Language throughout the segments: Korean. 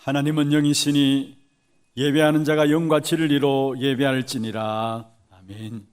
하나님은 영이시니 예배하는 자가 영과 진리로 예배할지니라. 아멘.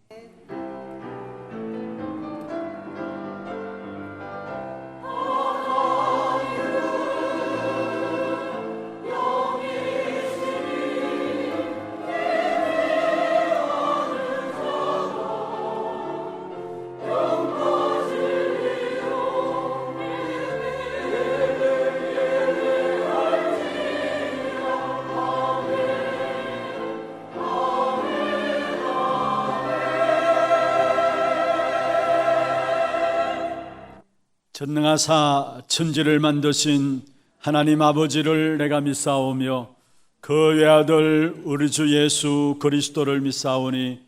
전능하사 천지를 만드신 하나님 아버지를 내가 믿사오며 그 외아들 우리 주 예수 그리스도를 믿사오니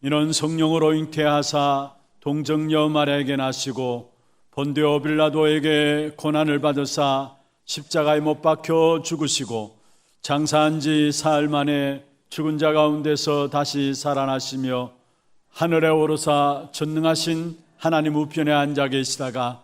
이는 성령으로 잉태하사 동정녀 마리아에게 나시고 본디오 빌라도에게 고난을 받으사 십자가에 못 박혀 죽으시고 장사한 지 사흘 만에 죽은 자 가운데서 다시 살아나시며 하늘에 오르사 전능하신 하나님 우편에 앉아 계시다가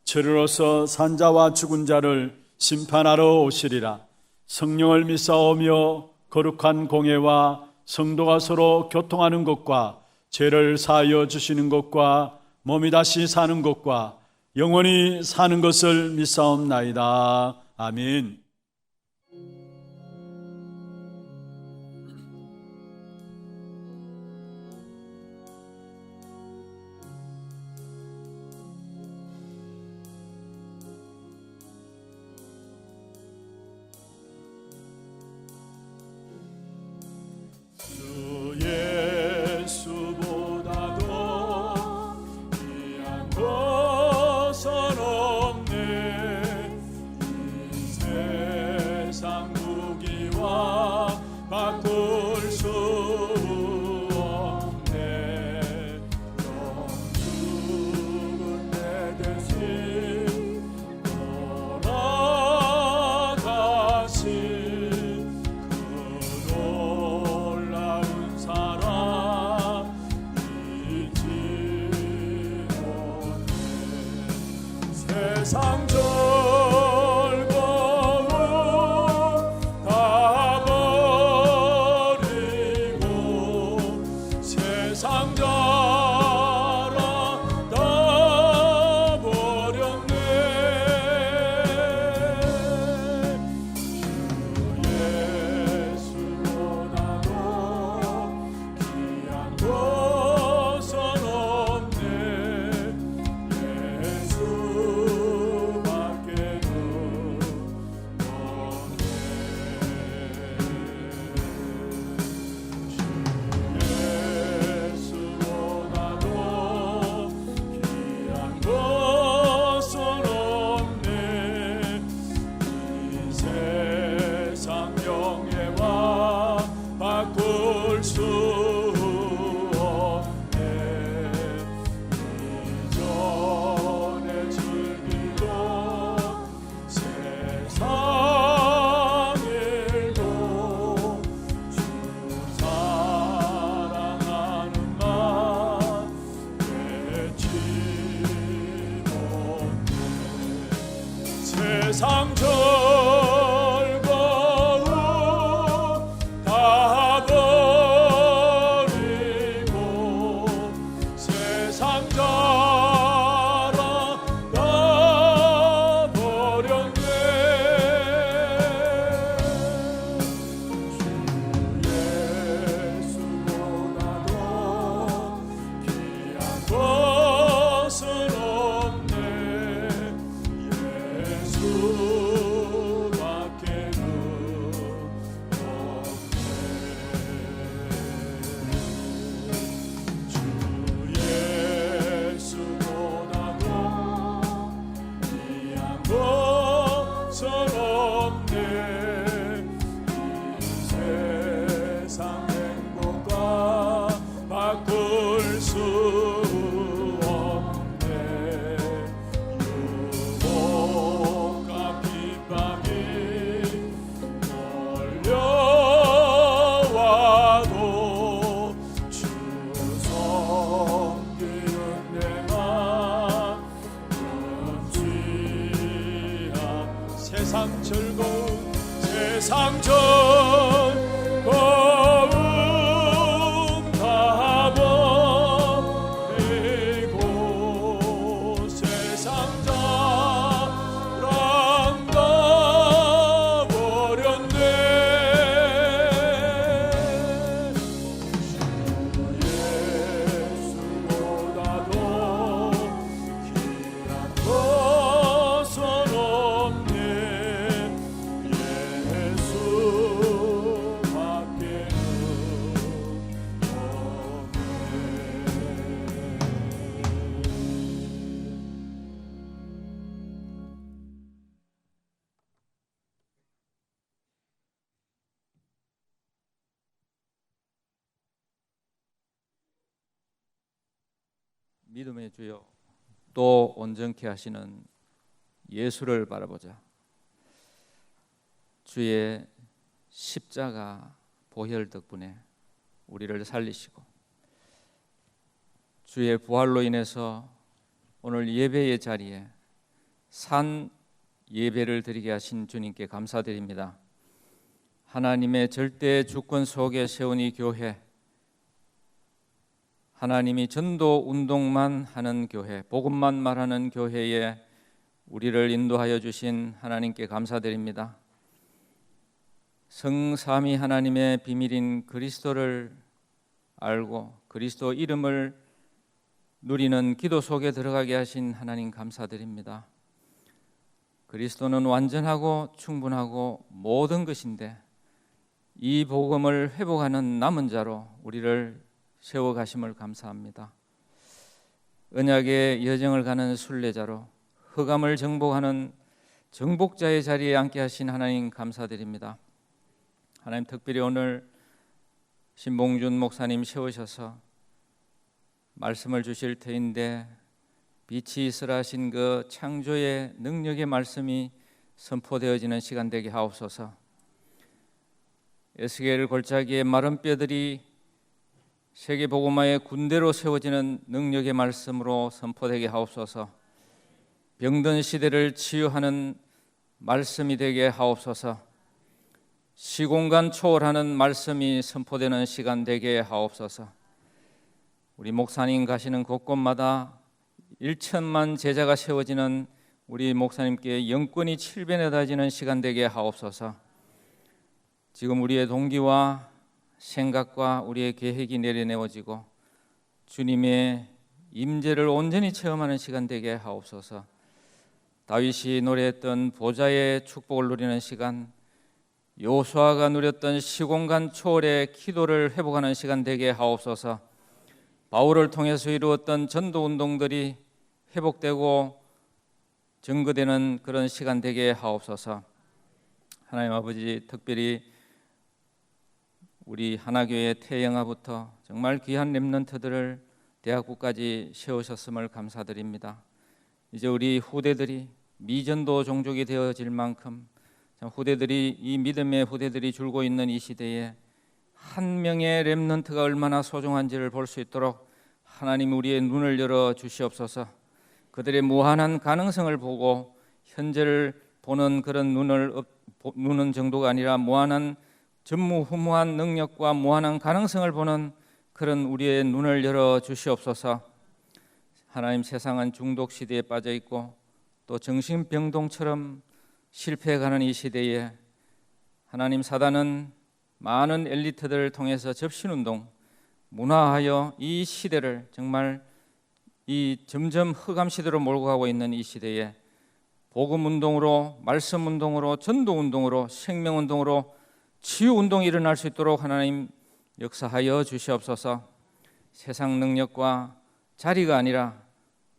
저리로서 산자와 죽은 자를 심판하러 오시리라. 성령을 믿사오며 거룩한 공예와 성도가 서로 교통하는 것과 죄를 사하여 주시는 것과 몸이 다시 사는 것과 영원히 사는 것을 믿사옵나이다. 아멘. 세상 즐거움 다 버리고 세상 자랑 다 버렸네. 주 예수보다도 귀한 것은 없네. 세상 즐거움 다 버리고 세상 자랑 다 버렸네. 주 예수보다도 귀한 것은 없네. 예수밖에는 없네. 주 예수보다도 귀한 것은 없네. 이 세상 행복과 바꿀 수 세상 즐거움 세상 전 고음 다 버리고 세상 자랑 다 버렸네. 예수보다도 귀한 것은 없네. 믿음의 주여, 또 온전케 하시는 예수를 바라보자. 주의 십자가 보혈 덕분에 우리를 살리시고 주의 부활로 인해서 오늘 예배의 자리에 산 예배를 드리게 하신 주님께 감사드립니다. 하나님의 절대 주권 속에 세운 이 교회, 하나님이 전도 운동만 하는 교회, 복음만 말하는 교회에 우리를 인도하여 주신 하나님께 감사드립니다. 성삼위 하나님의 비밀인 그리스도를 알고 그리스도 이름을 누리는 기도 속에 들어가게 하신 하나님 감사드립니다. 그리스도는 완전하고 충분하고 모든 것인데 이 복음을 회복하는 남은 자로 우리를 세워가심을 감사합니다. 언약의 여정을 가는 순례자로 흑암을 정복하는 정복자의 자리에 앉게 하신 하나님 감사드립니다. 하나님, 특별히 오늘 신봉준 목사님 세우셔서 말씀을 주실 터인데 빛이 있으라 하신 그 창조의 능력의 말씀이 선포되어지는 시간 되게 하옵소서. 에스겔 골짜기의 마른 뼈들이 세계복음화의 군대로 세워지는 능력의 말씀으로 선포되게 하옵소서. 병든 시대를 치유하는 말씀이 되게 하옵소서. 시공간 초월하는 말씀이 선포되는 시간 되게 하옵소서. 우리 목사님 가시는 곳곳마다 1천만 제자가 세워지는 우리 목사님께 영권이 7배에 달지는 시간 되게 하옵소서. 지금 우리의 동기와 생각과 우리의 계획이 내려내어지고 주님의 임재를 온전히 체험하는 시간 되게 하옵소서. 다윗이 노래했던 보좌의 축복을 누리는 시간, 요수아가 누렸던 시공간 초월의 기도를 회복하는 시간 되게 하옵소서. 바울을 통해서 이루었던 전도 운동들이 회복되고 증거되는 그런 시간 되게 하옵소서. 하나님 아버지, 특별히 우리 하나교회 태영아부터 정말 귀한 렘넌트들을 대학부까지 세우셨음을 감사드립니다. 이제 우리 후대들이 미전도 종족이 되어질 만큼 후대들이 이 믿음의 후대들이 줄고 있는 이 시대에 한 명의 렘넌트가 얼마나 소중한지를 볼 수 있도록 하나님 우리의 눈을 열어 주시옵소서. 그들의 무한한 가능성을 보고 현재를 보는 그런 눈은 정도가 아니라 무한한 전무후무한 능력과 무한한 가능성을 보는 그런 우리의 눈을 열어 주시옵소서. 하나님, 세상은 중독 시대에 빠져 있고 또 정신병동처럼 실패해가는 이 시대에 하나님, 사단은 많은 엘리트들을 통해서 접신운동, 문화하여 이 시대를 정말 이 점점 흑암 시대로 몰고 가고 있는 이 시대에 복음운동으로, 말씀운동으로, 전도운동으로, 생명운동으로 치유운동이 일어날 수 있도록 하나님 역사하여 주시옵소서. 세상 능력과 자리가 아니라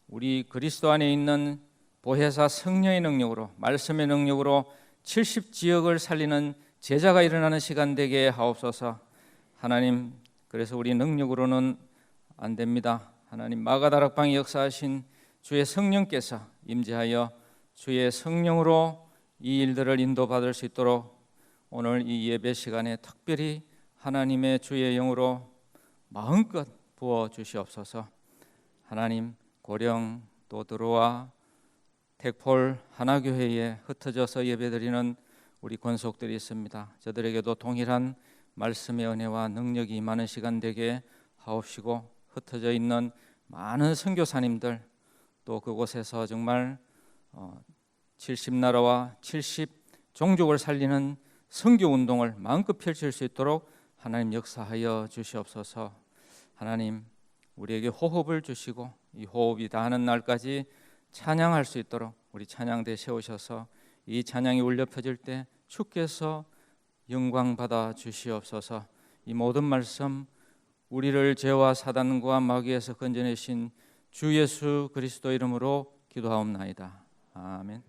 우리 그리스도 안에 있는 보혜사 성령의 능력으로, 말씀의 능력으로 70지역을 살리는 제자가 일어나는 시간 되게 하옵소서. 하나님, 그래서 우리 능력으로는 안 됩니다. 하나님, 마가다락방에 역사하신 주의 성령께서 임재하여 주의 성령으로 이 일들을 인도받을 수 있도록 오늘 이 예배 시간에 특별히 하나님의 주의 영으로 마음껏 부어 주시옵소서. 하나님, 고령 또 들어와 택폴 하나교회에 흩어져서 예배드리는 우리 권속들이 있습니다. 저들에게도 동일한 말씀의 은혜와 능력이 임하는 시간 되게 하옵시고, 흩어져 있는 많은 선교사님들, 또 그곳에서 정말 70나라와 70종족을 살리는 선교운동을 마음껏 펼칠 수 있도록 하나님 역사하여 주시옵소서. 하나님, 우리에게 호흡을 주시고 이 호흡이 다하는 날까지 찬양할 수 있도록 우리 찬양대 세우셔서 이 찬양이 울려 퍼질 때 주께서 영광 받아 주시옵소서. 이 모든 말씀 우리를 죄와 사단과 마귀에서 건져내신 주 예수 그리스도 이름으로 기도하옵나이다. 아멘.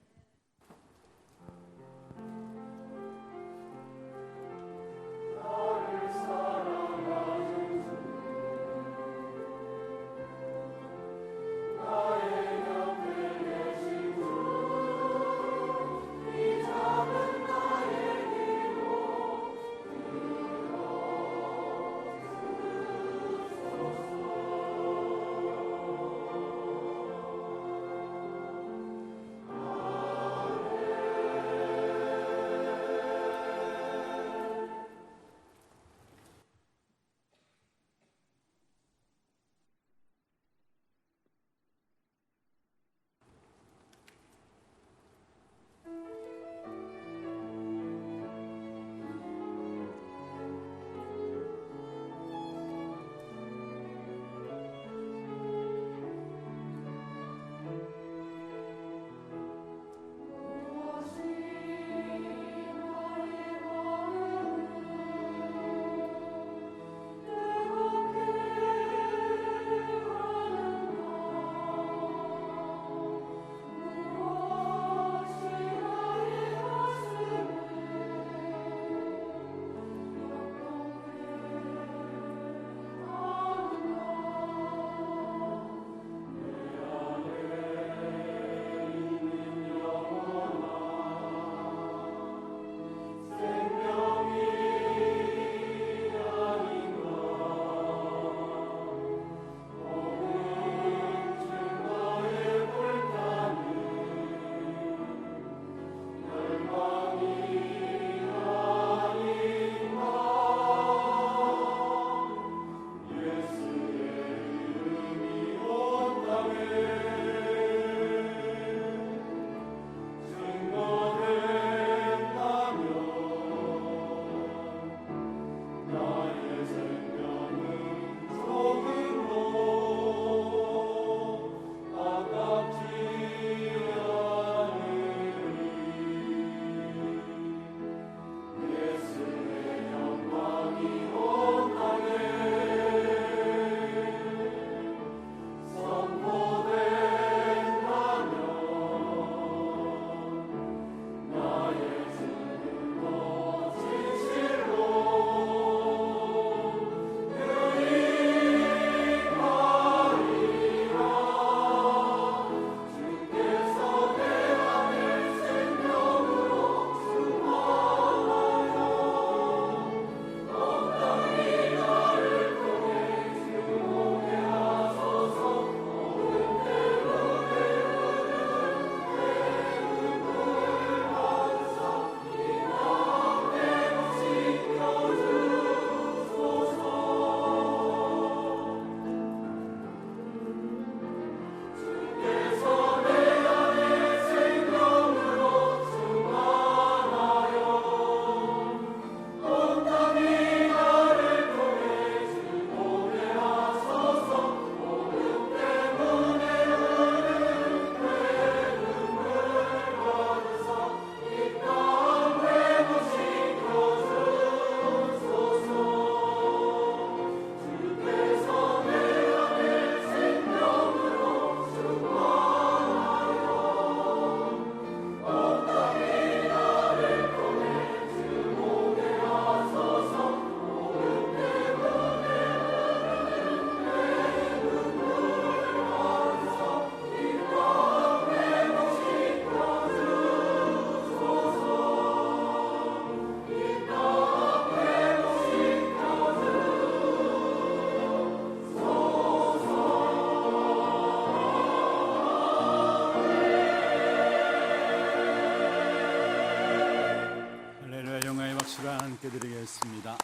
시간 함께 드리겠습니다.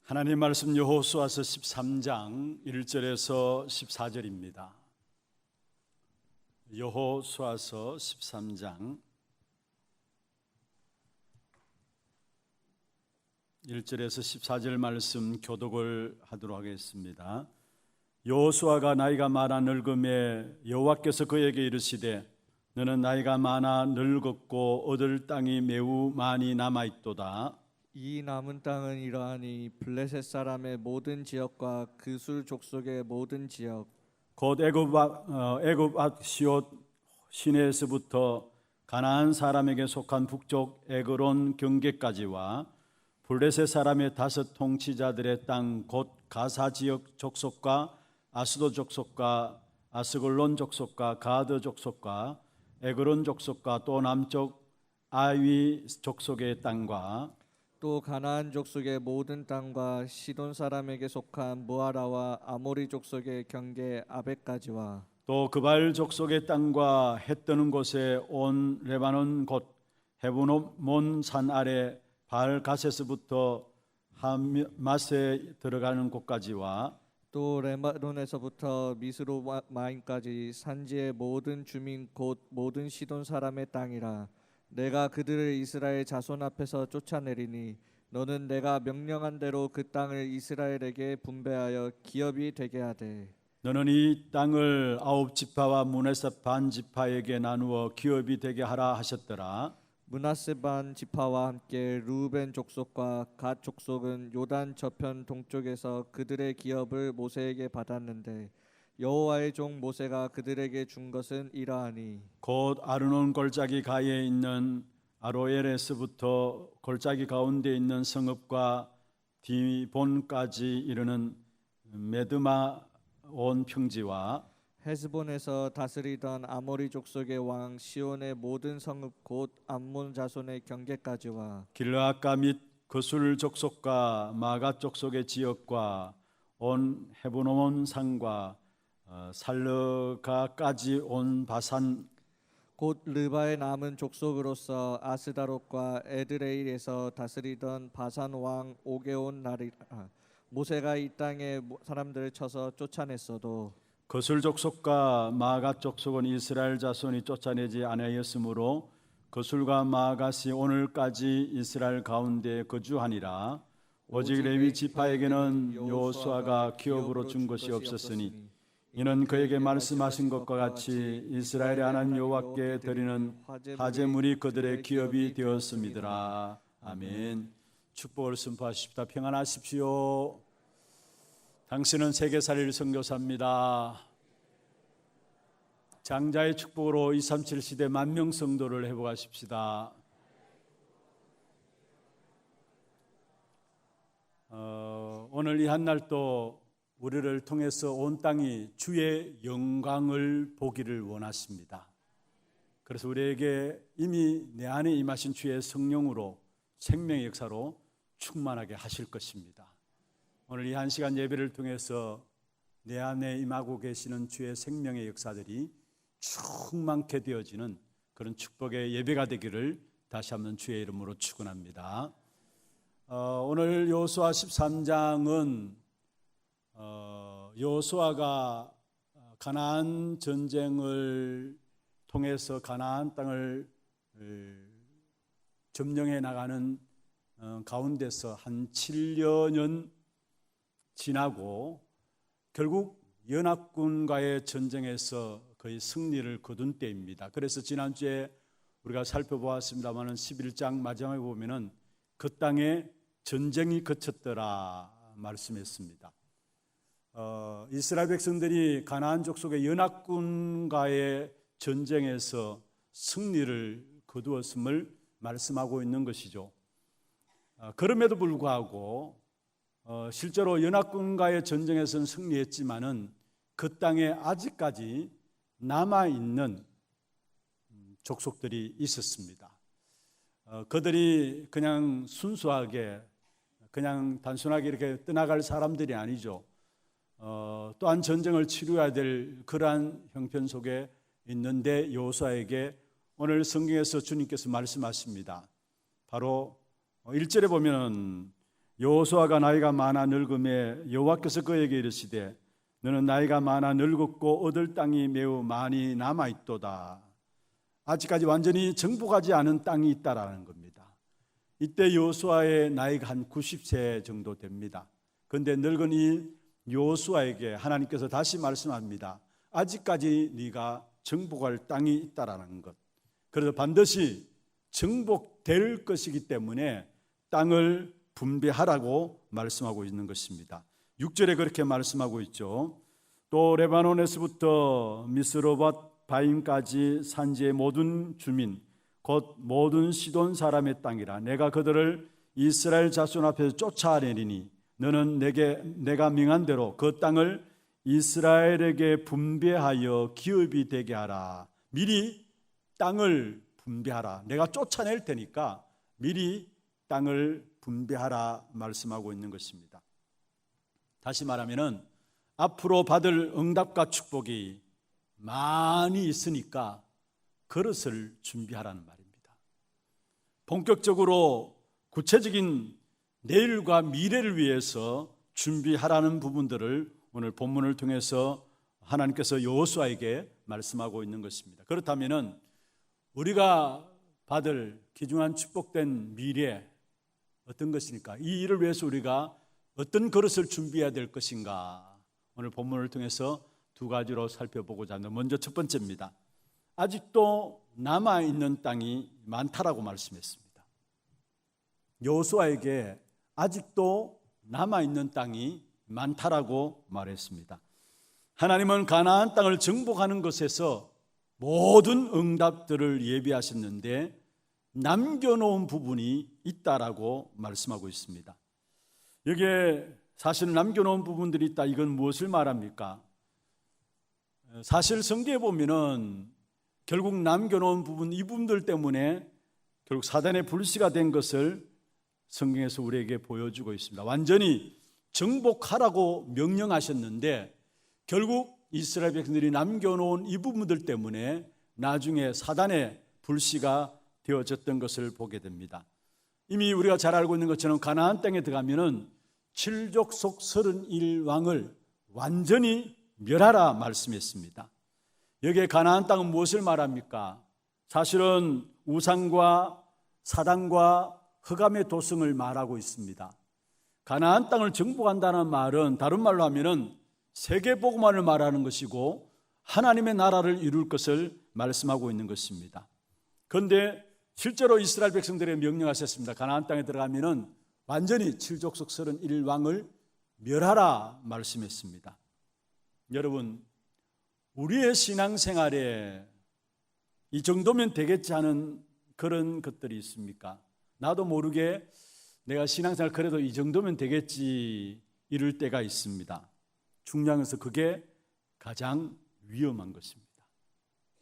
하나님 말씀 여호수아서 13장 1절에서 14절입니다. 여호수아서 13장 1절에서 14절 말씀 교독을 하도록 하겠습니다. 여호수아가 나이가 많아 늙음에 여호와께서 그에게 이르시되 너는 나이가 많아 늙었고 얻을 땅이 매우 많이 남아있도다. 이 남은 땅은 이러하니 블레셋 사람의 모든 지역과 그술 족속의 모든 지역 곧 애굽 시옷 시내에서부터 가나안 사람에게 속한 북쪽 에그론 경계까지와 블레셋 사람의 5 통치자들의 땅 곧 가사 지역 족속과 아스도 족속과 아스글론 족속과 가드 족속과 에그론 족속과 또 남쪽 아위 족속의 땅과 또 가나안 족속의 모든 땅과 시돈 사람에게 속한 무아라와 아모리 족속의 경계 아벡까지와 또 그발 족속의 땅과 해 뜨는 곳에 온 레바논 곧 헤브몬 산 아래 바알 가세스부터 하맛에 들어가는 곳까지와 또 레바논에서부터 미스로마임까지 산지의 모든 주민 곧 모든 시돈 사람의 땅이라. 내가 그들을 이스라엘 자손 앞에서 쫓아내리니 너는 내가 명령한 대로 그 땅을 이스라엘에게 분배하여 기업이 되게 하되 너는 이 땅을 9지파와 므낫세 반 지파에게 나누어 기업이 되게 하라 하셨더라. 므낫세 반 지파와 함께 루벤 족속과 갓 족속은 요단 저편 동쪽에서 그들의 기업을 모세에게 받았는데 여호와의 종 모세가 그들에게 준 것은 이러하니 곧 아르논 골짜기 가에 있는 아로엘에서부터 골짜기 가운데 있는 성읍과 디본까지 이르는 메드마 온 평지와 헤스본에서 다스리던 아모리 족속의 왕 시온의 모든 성읍 곧 암몬 자손의 경계까지와 길르앗가 및 그술 족속과 마가 족속의 지역과 온 헤브논 산과 살르가까지 온 바산 곧 르바의 남은 족속으로서 아스다롯과 에드레일에서 다스리던 바산 왕 오게온 나리라. 모세가 이 땅에 사람들을 쳐서 쫓아냈어도 그술 족속과 마가 족속은 이스라엘 자손이 쫓아내지 아니하였으므로 그술과 마가시 오늘까지 이스라엘 가운데 거주하니라. 오직 레위 지파에게는 여호수아가 기업으로 준 것이 없었으니 이는 그에게 말씀하신 것과 같이 이스라엘의 하나님 여호와께 드리는 화제물이 그들의 기업이 되었음이더라. 아멘. 축복을 선포하십시다. 평안하십시오. 당신은 세계살일 선교사입니다. 장자의 축복으로 237 시대 만명 성도를 회복하십시다. 오늘 이 한날도 우리를 통해서 온 땅이 주의 영광을 보기를 원하십니다. 그래서 우리에게 이미 내 안에 임하신 주의 성령으로 생명의 역사로 충만하게 하실 것입니다. 오늘 이 한 시간 예배를 통해서 내 안에 임하고 계시는 주의 생명의 역사들이 충만케 되어지는 그런 축복의 예배가 되기를 다시 한번 주의 이름으로 축원합니다. 오늘 여호수아 13장은 여호수아가 가나안 전쟁을 통해서 가나안 땅을 점령해 나가는 가운데서 한 7여년 지나고 결국 연합군과의 전쟁에서 거의 승리를 거둔 때입니다. 그래서 지난주에 우리가 살펴보았습니다마는 11장 마지막에 보면은 그 땅에 전쟁이 그쳤더라 말씀했습니다. 이스라엘 백성들이 가나안 족속의 연합군과의 전쟁에서 승리를 거두었음을 말씀하고 있는 것이죠. 그럼에도 불구하고 실제로 연합군과의 전쟁에서는 승리했지만은 그 땅에 아직까지 남아있는 족속들이 있었습니다. 그들이 그냥 순수하게 그냥 단순하게 이렇게 떠나갈 사람들이 아니죠. 또한 전쟁을 치루어야 될 그러한 형편 속에 있는데 여호수아에게 오늘 성경에서 주님께서 말씀하십니다. 바로 1절에 보면 여호수아가 나이가 많아 늙음에 여호와께서 그에게 이르시되 너는 나이가 많아 늙었고 얻을 땅이 매우 많이 남아있도다. 아직까지 완전히 정복하지 않은 땅이 있다라는 겁니다. 이때 여호수아의 나이가 한 90세 정도 됩니다. 그런데 늙은 이 여호수아에게 하나님께서 다시 말씀합니다. 아직까지 네가 정복할 땅이 있다라는 것. 그래서 반드시 정복될 것이기 때문에 땅을 분배하라고 말씀하고 있는 것입니다. 6절에 그렇게 말씀하고 있죠. 또 레바논에서부터 미스로밧 바임까지 산지의 모든 주민 곧 모든 시돈 사람의 땅이라. 내가 그들을 이스라엘 자손 앞에서 쫓아내리니 너는 내가 명한 대로 그 땅을 이스라엘에게 분배하여 기업이 되게 하라. 미리 땅을 분배하라. 내가 쫓아낼 테니까 미리 땅을 분배하라 말씀하고 있는 것입니다. 다시 말하면은 앞으로 받을 응답과 축복이 많이 있으니까 그릇을 준비하라는 말입니다. 본격적으로 구체적인 내일과 미래를 위해서 준비하라는 부분들을 오늘 본문을 통해서 하나님께서 여호수아에게 말씀하고 있는 것입니다. 그렇다면은 우리가 받을 귀중한 축복된 미래 어떤 것입니까? 이 일을 위해서 우리가 어떤 그릇을 준비해야 될 것인가? 오늘 본문을 통해서 두 가지로 살펴보고자 합니다. 먼저 첫 번째입니다. 아직도 남아있는 땅이 많다라고 말씀했습니다. 여호수아에게 아직도 남아있는 땅이 많다라고 말했습니다. 하나님은 가나안 땅을 정복하는 것에서 모든 응답들을 예비하셨는데 남겨놓은 부분이 있다라고 말씀하고 있습니다. 여기에 사실 남겨놓은 부분들이 있다. 이건 무엇을 말합니까? 사실 성경에 보면은 결국 남겨놓은 부분, 이 부분들 때문에 결국 사단의 불씨가 된 것을 성경에서 우리에게 보여주고 있습니다. 완전히 정복하라고 명령하셨는데 결국 이스라엘 백성들이 남겨놓은 이 부분들 때문에 나중에 사단의 불씨가 되어졌던 것을 보게 됩니다. 이미 우리가 잘 알고 있는 것처럼 가나안 땅에 들어가면은 칠족속 31왕을 완전히 멸하라 말씀했습니다. 여기에 가나안 땅은 무엇을 말합니까? 사실은 우상과 사단과 흑암의 도성을 말하고 있습니다. 가나안 땅을 정복한다는 말은 다른 말로 하면은 세계복음화를 말하는 것이고 하나님의 나라를 이룰 것을 말씀하고 있는 것입니다. 그런데 실제로 이스라엘 백성들에게 명령하셨습니다. 가나안 땅에 들어가면은 완전히 칠족속 31왕을 멸하라 말씀했습니다. 여러분, 우리의 신앙생활에 이 정도면 되겠지 하는 그런 것들이 있습니까? 나도 모르게 내가 신앙생활 그래도 이 정도면 되겠지 이럴 때가 있습니다. 중요한 것은 그게 가장 위험한 것입니다.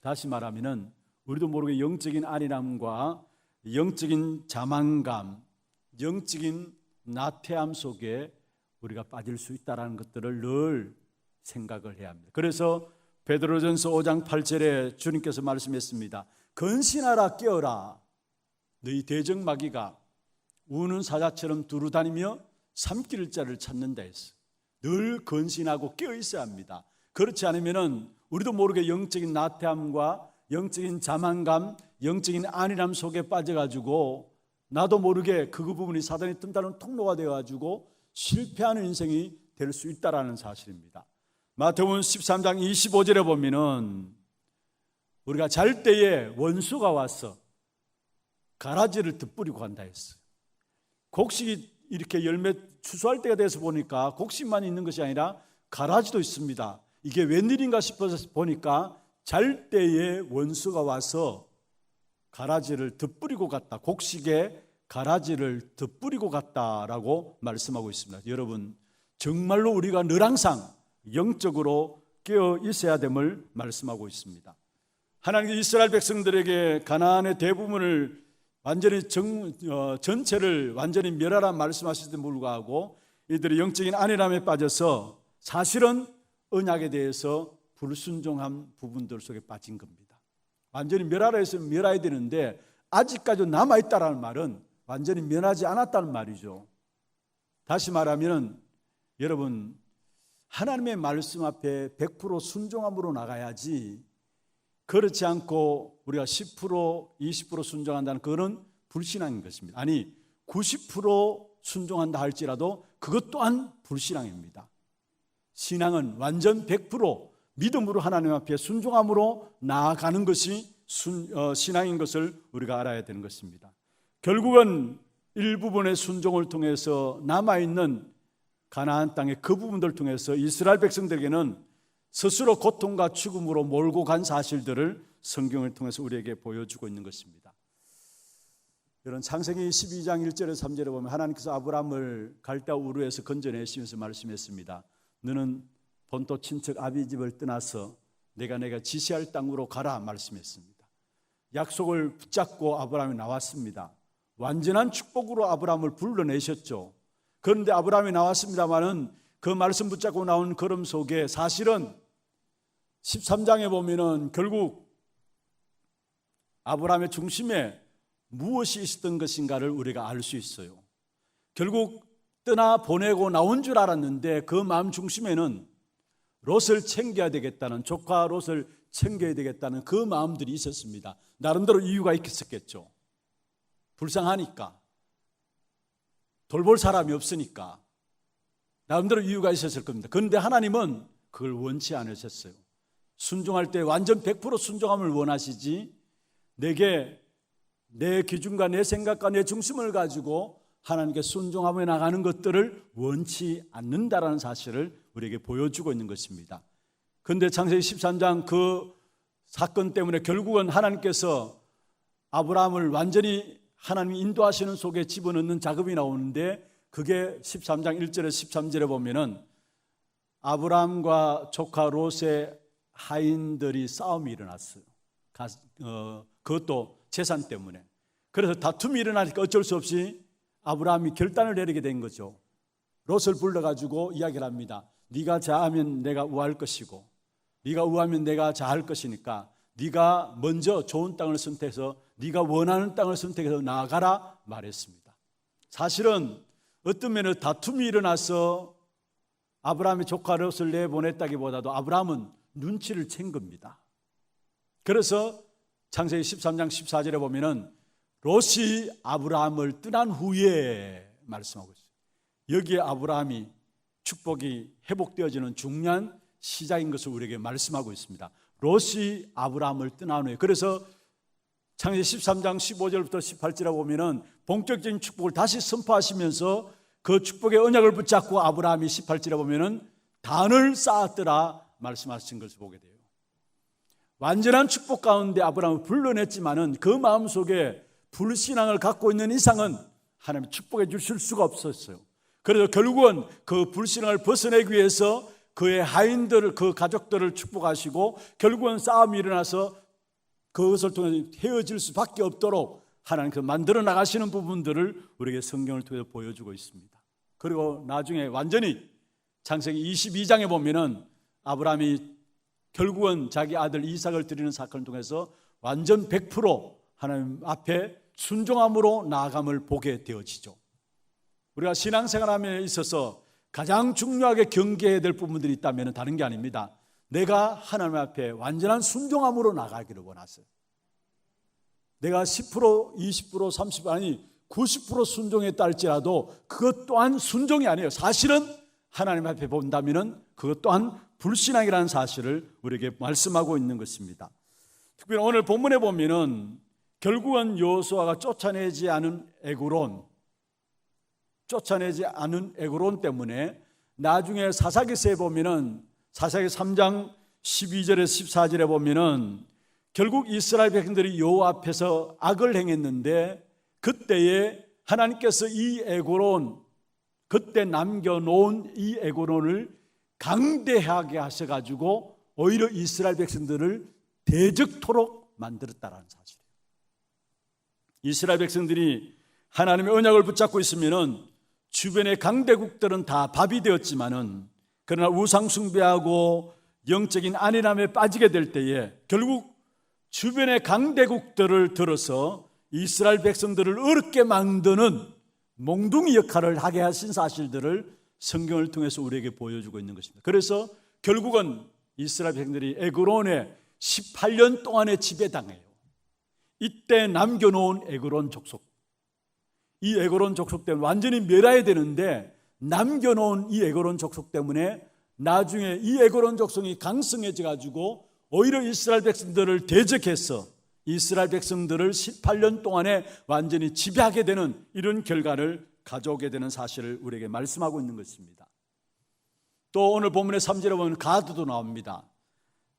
다시 말하면은 우리도 모르게 영적인 안일함과 영적인 자만감, 영적인 나태함 속에 우리가 빠질 수 있다는 것들을 늘 생각을 해야 합니다. 그래서 베드로전서 5장 8절에 주님께서 말씀했습니다. 근신하라 깨어라. 너희 대적마귀가 우는 사자처럼 두루다니며 삼킬 자를 찾는다 했어. 늘 근신하고 깨어 있어야 합니다. 그렇지 않으면은 우리도 모르게 영적인 나태함과 영적인 자만감, 영적인 안일함 속에 빠져가지고 나도 모르게 그 부분이 사단이 뜬다는 통로가 되어가지고 실패하는 인생이 될 수 있다라는 사실입니다. 마태복음 13장 25절에 보면은 우리가 잘 때에 원수가 와서 가라지를 덧뿌리고 간다 했어요. 곡식이 이렇게 열매 추수할 때가 돼서 보니까 곡식만 있는 것이 아니라 가라지도 있습니다. 이게 웬일인가 싶어서 보니까 잘 때에 원수가 와서 가라지를 덧뿌리고 갔다. 곡식에 가라지를 덧뿌리고 갔다라고 말씀하고 있습니다. 여러분, 정말로 우리가 늘 항상 영적으로 깨어 있어야 됨을 말씀하고 있습니다. 하나님께서 이스라엘 백성들에게 가나안의 대부분을 완전히 전체를 완전히 멸하라 말씀하시는데 불구하고 이들이 영적인 안일함에 빠져서 사실은 언약에 대해서 불순종한 부분들 속에 빠진 겁니다. 완전히 멸하라 해서 멸해야 되는데 아직까지 남아있다라는 말은 완전히 면하지 않았다는 말이죠. 다시 말하면 여러분, 하나님의 말씀 앞에 100% 순종함으로 나가야지, 그렇지 않고 우리가 10%, 20% 순종한다는 그거는 불신앙인 것입니다. 아니 90% 순종한다 할지라도 그것 또한 불신앙입니다. 신앙은 완전 100% 믿음으로 하나님 앞에 순종함으로 나아가는 것이 신앙인 것을 우리가 알아야 되는 것입니다. 결국은 일부분의 순종을 통해서 남아있는 가나안 땅의 그 부분들을 통해서 이스라엘 백성들에게는 스스로 고통과 죽음으로 몰고 간 사실들을 성경을 통해서 우리에게 보여주고 있는 것입니다. 이런 창세기 12장 1절에서 3절에 보면 하나님께서 아브라함을 갈대아 우르에서 건져내시면서 말씀했습니다. 너는 본토 친척 아비 집을 떠나서 내가 지시할 땅으로 가라 말씀했습니다. 약속을 붙잡고 아브라함이 나왔습니다. 완전한 축복으로 아브라함을 불러내셨죠. 그런데 아브라함이 나왔습니다마는 그 말씀 붙잡고 나온 걸음 속에 사실은 13장에 보면은 결국 아브라함의 중심에 무엇이 있었던 것인가를 우리가 알 수 있어요. 결국 떠나보내고 나온 줄 알았는데 그 마음 중심에는 롯을 챙겨야 되겠다는, 조카 롯을 챙겨야 되겠다는 그 마음들이 있었습니다. 나름대로 이유가 있었겠죠. 불쌍하니까, 돌볼 사람이 없으니까 나름대로 이유가 있었을 겁니다. 그런데 하나님은 그걸 원치 않으셨어요. 순종할 때 완전 100% 순종함을 원하시지, 내게 내 기준과 내 생각과 내 중심을 가지고 하나님께 순종하며 나가는 것들을 원치 않는다라는 사실을 우리에게 보여주고 있는 것입니다. 그런데 창세기 13장 그 사건 때문에 결국은 하나님께서 아브라함을 완전히 하나님이 인도하시는 속에 집어넣는 작업이 나오는데, 그게 13장 1절에서 13절에 보면은 아브라함과 조카 롯의 하인들이 싸움이 일어났어요. 그것도 재산 때문에. 그래서 다툼이 일어나니까 어쩔 수 없이 아브라함이 결단을 내리게 된 거죠. 롯을 불러가지고 이야기를 합니다. 네가 자하면 내가 우할 것이고 네가 우하면 내가 자할 것이니까 네가 먼저 좋은 땅을 선택해서 네가 원하는 땅을 선택해서 나아가라 말했습니다. 사실은 어떤 면에 다툼이 일어나서 아브라함의 조카 롯을 내보냈다기보다도 아브라함은 눈치를 챈 겁니다. 그래서 창세기 13장 14절에 보면은 롯이 아브라함을 떠난 후에 말씀하고 있어요. 여기에 아브라함이 축복이 회복되어지는 중요한 시작인 것을 우리에게 말씀하고 있습니다. 롯이 아브라함을 떠난 후에, 그래서 창세기 13장 15절부터 18절에 보면은 본격적인 축복을 다시 선포하시면서 그 축복의 언약을 붙잡고 아브라함이 18절에 보면은 단을 쌓았더라 말씀하신 것을 보게 돼요. 완전한 축복 가운데 아브라함을 불러냈지만은 그 마음속에 불신앙을 갖고 있는 이상은 하나님 축복해 주실 수가 없었어요. 그래서 결국은 그 불신앙을 벗어내기 위해서 그의 하인들을, 그 가족들을 축복하시고 결국은 싸움이 일어나서 그것을 통해 헤어질 수밖에 없도록 하나님께서 만들어 나가시는 부분들을 우리에게 성경을 통해서 보여주고 있습니다. 그리고 나중에 완전히 창세기 22장에 보면은 아브라함이 결국은 자기 아들 이삭을 드리는 사건을 통해서 완전 100% 하나님 앞에 순종함으로 나아감을 보게 되어지죠. 우리가 신앙생활함에 있어서 가장 중요하게 경계해야 될 부분들이 있다면 다른 게 아닙니다. 내가 하나님 앞에 완전한 순종함으로 나가기를 원하세요. 내가 10%, 20%, 30% 아니 90% 순종했다 할지라도 그것 또한 순종이 아니에요. 사실은 하나님 앞에 본다면 그것 또한 불신앙이라는 사실을 우리에게 말씀하고 있는 것입니다. 특별히 오늘 본문에 보면은 결국은 여호수아가 쫓아내지 않은 에그론 때문에 나중에 사사기서에 보면은 사사기 3장 12절에서 14절에 보면은 결국 이스라엘 백성들이 여호와 앞에서 악을 행했는데 그때에 하나님께서 이 에그론, 그때 남겨놓은 이 에그론을 강대하게 하셔가지고 오히려 이스라엘 백성들을 대적토록 만들었다라는 사실이에요. 이스라엘 백성들이 하나님의 언약을 붙잡고 있으면은 주변의 강대국들은 다 밥이 되었지만은, 그러나 우상 숭배하고 영적인 안일함에 빠지게 될 때에 결국 주변의 강대국들을 들어서 이스라엘 백성들을 어렵게 만드는 몽둥이 역할을 하게 하신 사실들을 성경을 통해서 우리에게 보여주고 있는 것입니다. 그래서 결국은 이스라엘 백성들이 에그론에 18년 동안의 지배당해요. 이때 남겨놓은 에그론 족속, 이 에그론 족속 때문에 완전히 멸해야 되는데 남겨놓은 이 에그론 족속 때문에 나중에 이 에그론 족속이 강성해져 가지고 오히려 이스라엘 백성들을 대적해서 이스라엘 백성들을 18년 동안에 완전히 지배하게 되는 이런 결과를 가져오게 되는 사실을 우리에게 말씀하고 있는 것입니다. 또 오늘 본문의 3절에 보면 가드도 나옵니다.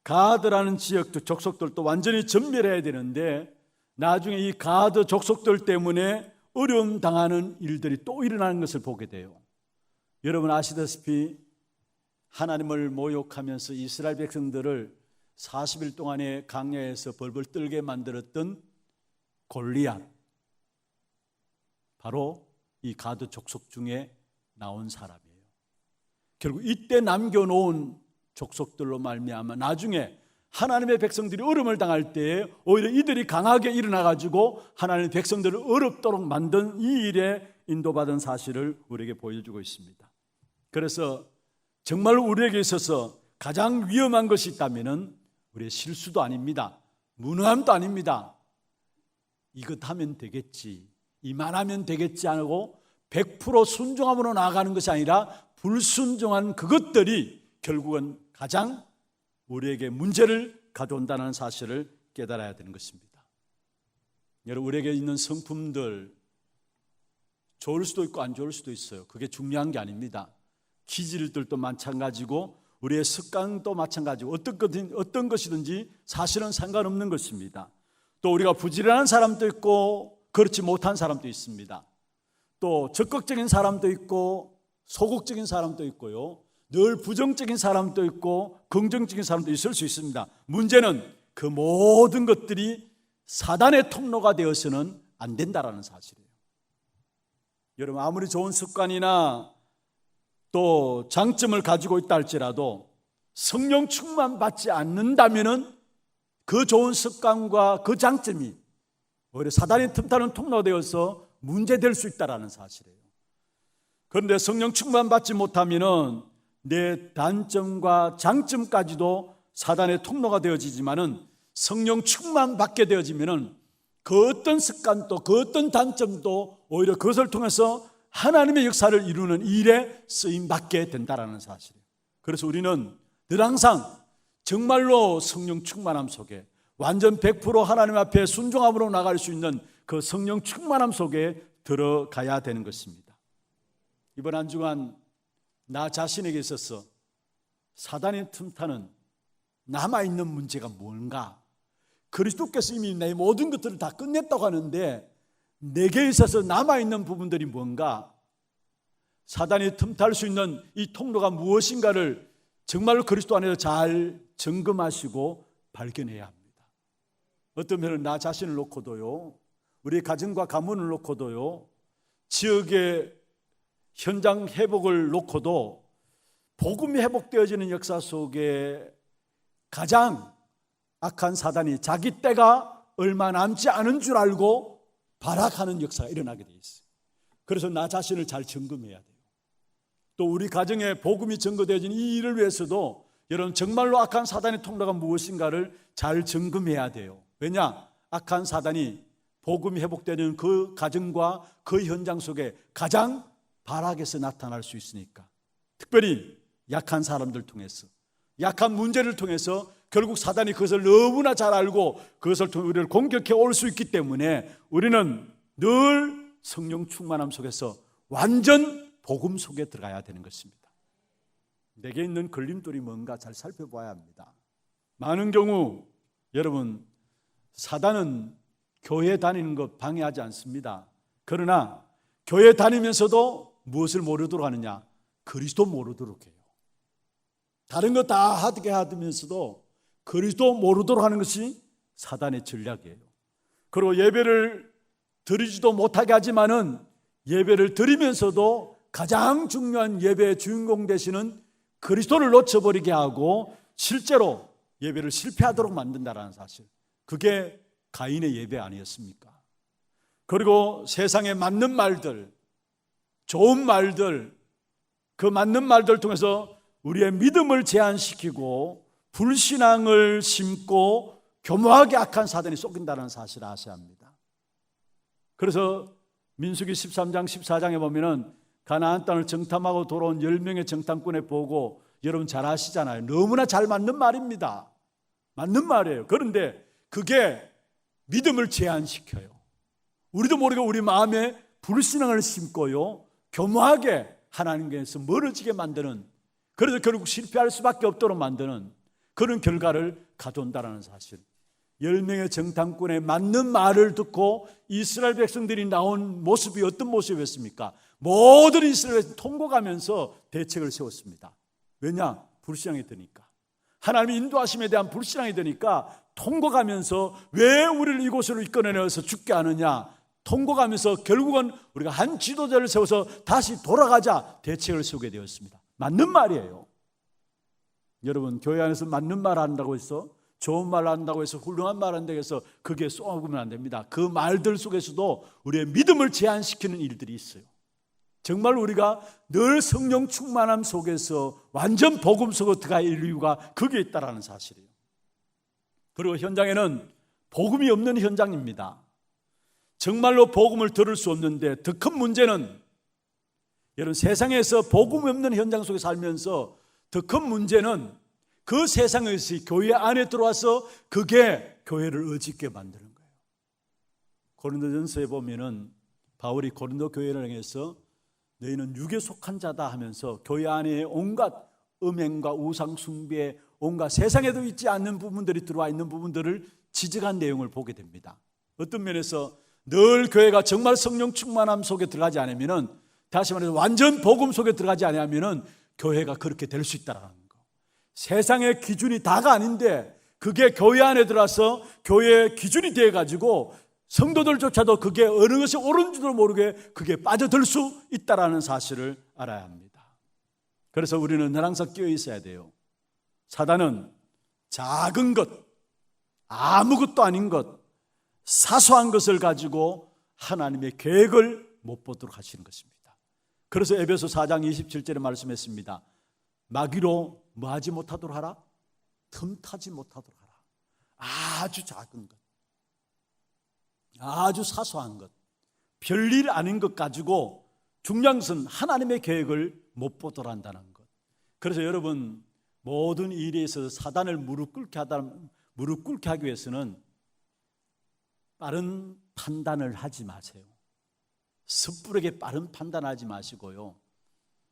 가드라는 지역 족속들도 완전히 전멸해야 되는데 나중에 이 가드 족속들 때문에 어려움 당하는 일들이 또 일어나는 것을 보게 돼요. 여러분 아시다시피 하나님을 모욕하면서 이스라엘 백성들을 40일 동안의 광야에서 벌벌 떨게 만들었던 골리앗, 바로 이 가드 족속 중에 나온 사람이에요. 결국 이때 남겨놓은 족속들로 말미암아 나중에 하나님의 백성들이 어려움을 당할 때에 오히려 이들이 강하게 일어나가지고 하나님의 백성들을 어렵도록 만든 이 일에 인도받은 사실을 우리에게 보여주고 있습니다. 그래서 정말 우리에게 있어서 가장 위험한 것이 있다면 우리의 실수도 아닙니다. 무능함도 아닙니다. 이것 하면 되겠지, 이만하면 되겠지 하고 100% 순종함으로 나아가는 것이 아니라 불순종한 그것들이 결국은 가장 우리에게 문제를 가져온다는 사실을 깨달아야 되는 것입니다. 여러분, 우리에게 있는 성품들 좋을 수도 있고 안 좋을 수도 있어요. 그게 중요한 게 아닙니다. 기질들도 마찬가지고 우리의 습관도 마찬가지고 어떤 것이든지 사실은 상관없는 것입니다. 또 우리가 부지런한 사람도 있고 그렇지 못한 사람도 있습니다. 또 적극적인 사람도 있고 소극적인 사람도 있고요, 늘 부정적인 사람도 있고 긍정적인 사람도 있을 수 있습니다. 문제는 그 모든 것들이 사단의 통로가 되어서는 안 된다라는 사실이에요. 여러분, 아무리 좋은 습관이나 또 장점을 가지고 있다 할지라도 성령 충만 받지 않는다면은 그 좋은 습관과 그 장점이 오히려 사단이 틈타는 통로가 되어서 문제될 수 있다는 사실이에요. 그런데 성령 충만 받지 못하면은 내 단점과 장점까지도 사단의 통로가 되어지지만은 성령 충만 받게 되어지면은 그 어떤 습관도 그 어떤 단점도 오히려 그것을 통해서 하나님의 역사를 이루는 일에 쓰임 받게 된다라는 사실이에요. 그래서 우리는 늘 항상 정말로 성령 충만함 속에 완전 100% 하나님 앞에 순종함으로 나갈 수 있는 그 성령 충만함 속에 들어가야 되는 것입니다. 이번 한 주간 나 자신에게 있어서 사단의 틈타는 남아있는 문제가 뭔가? 그리스도께서 이미 내 모든 것들을 다 끝냈다고 하는데 내게 있어서 남아있는 부분들이 뭔가? 사단이 틈탈 수 있는 이 통로가 무엇인가를 정말로 그리스도 안에서 잘 점검하시고 발견해야 합니다. 어떤 면은 나 자신을 놓고도요, 우리 가정과 가문을 놓고도요, 지역의 현장 회복을 놓고도 복음이 회복되어지는 역사 속에 가장 악한 사단이 자기 때가 얼마 남지 않은 줄 알고 발악하는 역사가 일어나게 돼 있어요. 그래서 나 자신을 잘 점검해야 돼요. 또 우리 가정에 복음이 증거되어진 이 일을 위해서도 여러분 정말로 악한 사단의 통로가 무엇인가를 잘 점검해야 돼요. 왜냐? 악한 사단이 복음이 회복되는 그 가정과 그 현장 속에 가장 발악해서 나타날 수 있으니까, 특별히 약한 사람들 통해서, 약한 문제를 통해서 결국 사단이 그것을 너무나 잘 알고 그것을 통해 우리를 공격해 올 수 있기 때문에 우리는 늘 성령 충만함 속에서 완전 복음 속에 들어가야 되는 것입니다. 내게 있는 걸림돌이 뭔가 잘 살펴봐야 합니다. 많은 경우 여러분, 사단은 교회 다니는 것 방해하지 않습니다. 그러나 교회 다니면서도 무엇을 모르도록 하느냐? 그리스도 모르도록 해요. 다른 거 다 하게 하면서도 그리스도 모르도록 하는 것이 사단의 전략이에요. 그리고 예배를 드리지도 못하게 하지만은 예배를 드리면서도 가장 중요한 예배의 주인공 되시는 그리스도를 놓쳐버리게 하고 실제로 예배를 실패하도록 만든다는 사실, 그게 가인의 예배 아니었습니까? 그리고 세상에 맞는 말들, 좋은 말들, 그 맞는 말들 통해서 우리의 믿음을 제한시키고 불신앙을 심고 교묘하게 악한 사단이 속인다는 사실을 아셔야 합니다. 그래서 민수기 13장 14장에 보면은 가나안 땅을 정탐하고 돌아온 10명의 정탐꾼의 보고 여러분 잘 아시잖아요. 너무나 잘 맞는 말입니다. 맞는 말이에요. 그런데 그게 믿음을 제한시켜요. 우리도 모르게 우리 마음에 불신앙을 심고요, 교묘하게 하나님께서 멀어지게 만드는, 그래서 결국 실패할 수밖에 없도록 만드는 그런 결과를 가져온다는 사실. 10명의 정탐꾼의 맞는 말을 듣고 이스라엘 백성들이 나온 모습이 어떤 모습이었습니까? 모든 이스라엘 백성이 통곡하면서 대책을 세웠습니다. 왜냐? 불신앙이 드니까. 하나님의 인도하심에 대한 불신앙이 드니까 통곡하면서 왜 우리를 이곳으로 이끌어내서 죽게 하느냐, 통곡하면서 결국은 우리가 한 지도자를 세워서 다시 돌아가자 대책을 세우게 되었습니다. 맞는 말이에요. 여러분, 교회 안에서 맞는 말 한다고 해서, 좋은 말 한다고 해서, 훌륭한 말 한다고 해서 그게 쏘아보면 안 됩니다. 그 말들 속에서도 우리의 믿음을 제한시키는 일들이 있어요. 정말 우리가 늘 성령 충만함 속에서 완전 복음 속으로 들어갈 이유가 거기에 있다는 사실이에요. 그리고 현장에는 복음이 없는 현장입니다. 정말로 복음을 들을 수 없는데, 더 큰 문제는 여러분, 세상에서 복음이 없는 현장 속에 살면서 더 큰 문제는 그 세상에서 교회 안에 들어와서 그게 교회를 어짓게 만드는 거예요. 고린도전서에 보면은 바울이 고린도 교회를 향해서 너희는 육에 속한 자다 하면서 교회 안에 온갖 음행과 우상 숭배에 온갖 세상에도 있지 않는 부분들이 들어와 있는 부분들을 지적한 내용을 보게 됩니다. 어떤 면에서 늘 교회가 정말 성령 충만함 속에 들어가지 않으면은, 다시 말해서 완전 복음 속에 들어가지 않으면은 교회가 그렇게 될 수 있다라는 거. 세상의 기준이 다가 아닌데 그게 교회 안에 들어와서 교회의 기준이 되어 가지고 성도들조차도 그게 어느 것이 옳은지도 모르게 그게 빠져들 수 있다라는 사실을 알아야 합니다. 그래서 우리는 늘 항상 끼어 있어야 돼요. 사단은 작은 것, 아무것도 아닌 것, 사소한 것을 가지고 하나님의 계획을 못 보도록 하시는 것입니다. 그래서 에베소 4장 27절에 말씀했습니다. 마귀로 뭐하지 못하도록 하라? 틈타지 못하도록 하라. 아주 작은 것, 아주 사소한 것, 별일 아닌 것 가지고 중요한 것은 하나님의 계획을 못 보도록 한다는 것. 그래서 여러분, 모든 일에 있어서 사단을 무릎 꿇게 하기 위해서는 빠른 판단을 하지 마세요. 섣부르게 빠른 판단하지 마시고요,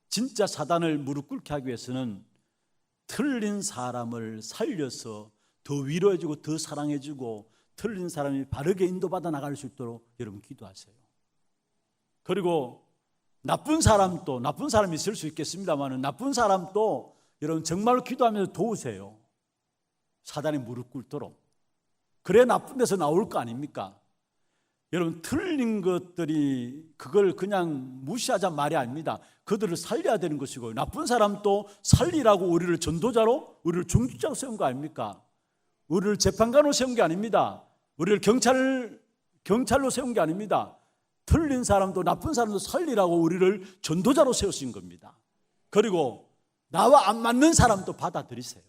진짜 사단을 무릎 꿇게 하기 위해서는 틀린 사람을 살려서 더 위로해주고 더 사랑해주고 틀린 사람이 바르게 인도받아 나갈 수 있도록 여러분 기도하세요. 그리고 나쁜 사람이 있을 수 있겠습니다만, 나쁜 사람도 여러분 정말로 기도하면서 도우세요. 사단이 무릎 꿇도록. 그래야 나쁜 데서 나올 거 아닙니까? 여러분, 틀린 것들이 그걸 그냥 무시하자 말이 아닙니다. 그들을 살려야 되는 것이고요, 나쁜 사람도 살리라고 우리를 전도자로, 우리를 중직자로 세운 거 아닙니까? 우리를 재판관으로 세운 게 아닙니다. 우리를 경찰로 세운 게 아닙니다. 틀린 사람도 나쁜 사람도 살리라고 우리를 전도자로 세우신 겁니다. 그리고 나와 안 맞는 사람도 받아들이세요.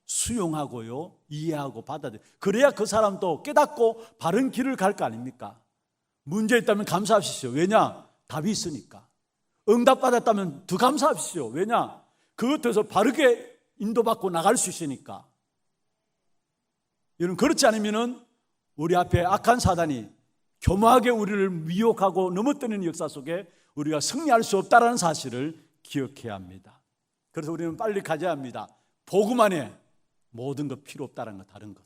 수용하고요, 이해하고 받아들여. 그래야 그 사람도 깨닫고 바른 길을 갈 거 아닙니까? 문제 있다면 감사하십시오. 왜냐? 답이 있으니까. 응답받았다면 더 감사하십시오. 왜냐? 그것에서 바르게 인도받고 나갈 수 있으니까. 여러분, 그렇지 않으면은 우리 앞에 악한 사단이 교묘하게 우리를 미혹하고 넘어뜨리는 역사 속에 우리가 승리할 수 없다는 사실을 기억해야 합니다. 그래서 우리는 빨리 가져야 합니다. 복음 안에 모든 것 필요 없다는 것, 다른 것.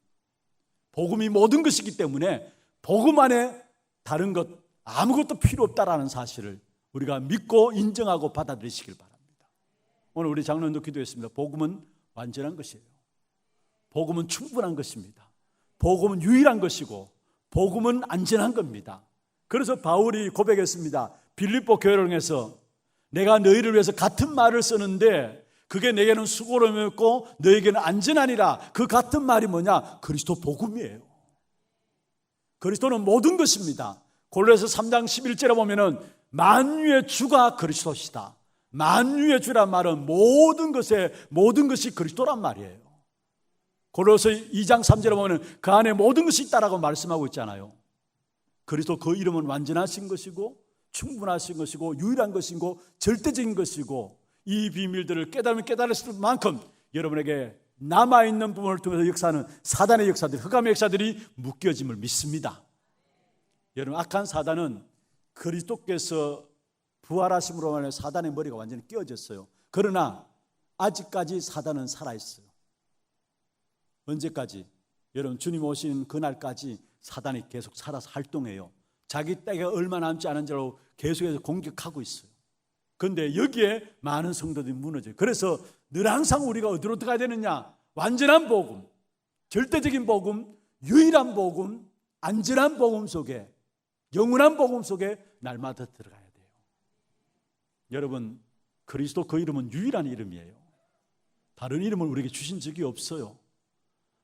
복음이 모든 것이기 때문에 복음 안에 다른 것 아무것도 필요 없다라는 사실을 우리가 믿고 인정하고 받아들이시길 바랍니다. 오늘 우리 장로님도 기도했습니다. 복음은 완전한 것이에요. 복음은 충분한 것입니다. 복음은 유일한 것이고 복음은 안전한 겁니다. 그래서 바울이 고백했습니다. 빌립보 교회를 통해서 내가 너희를 위해서 같은 말을 쓰는데 그게 내게는 수고로움이었고 너에게는 안전하니라. 그 같은 말이 뭐냐? 그리스도 복음이에요. 그리스도는 모든 것입니다. 골로새 3장 11절에 보면은 만유의 주가 그리스도시다. 만유의 주란 말은 모든 것이 그리스도란 말이에요. 골로새 2장 3절에 보면 그 안에 모든 것이 있다라고 말씀하고 있잖아요. 그리스도 그 이름은 완전하신 것이고 충분하신 것이고 유일한 것이고 절대적인 것이고 이 비밀들을 깨달으면 깨달았을 만큼 여러분에게 남아있는 부분을 통해서 역사하는 사단의 역사들, 흑암의 역사들이 묶여짐을 믿습니다. 여러분, 악한 사단은 그리스도께서 부활하심으로 말하면 사단의 머리가 완전히 깨어졌어요. 그러나 아직까지 사단은 살아있어요. 언제까지? 여러분, 주님 오신 그날까지 사단이 계속 살아서 활동해요. 자기 때가 얼마 남지 않은 줄 알고 계속해서 공격하고 있어요. 그런데 여기에 많은 성도들이 무너져요. 그래서 늘 항상 우리가 어디로 들어가야 되느냐? 완전한 복음, 절대적인 복음, 유일한 복음, 안전한 복음 속에, 영원한 복음 속에 날마다 들어가야 돼요. 여러분, 그리스도 그 이름은 유일한 이름이에요. 다른 이름을 우리에게 주신 적이 없어요.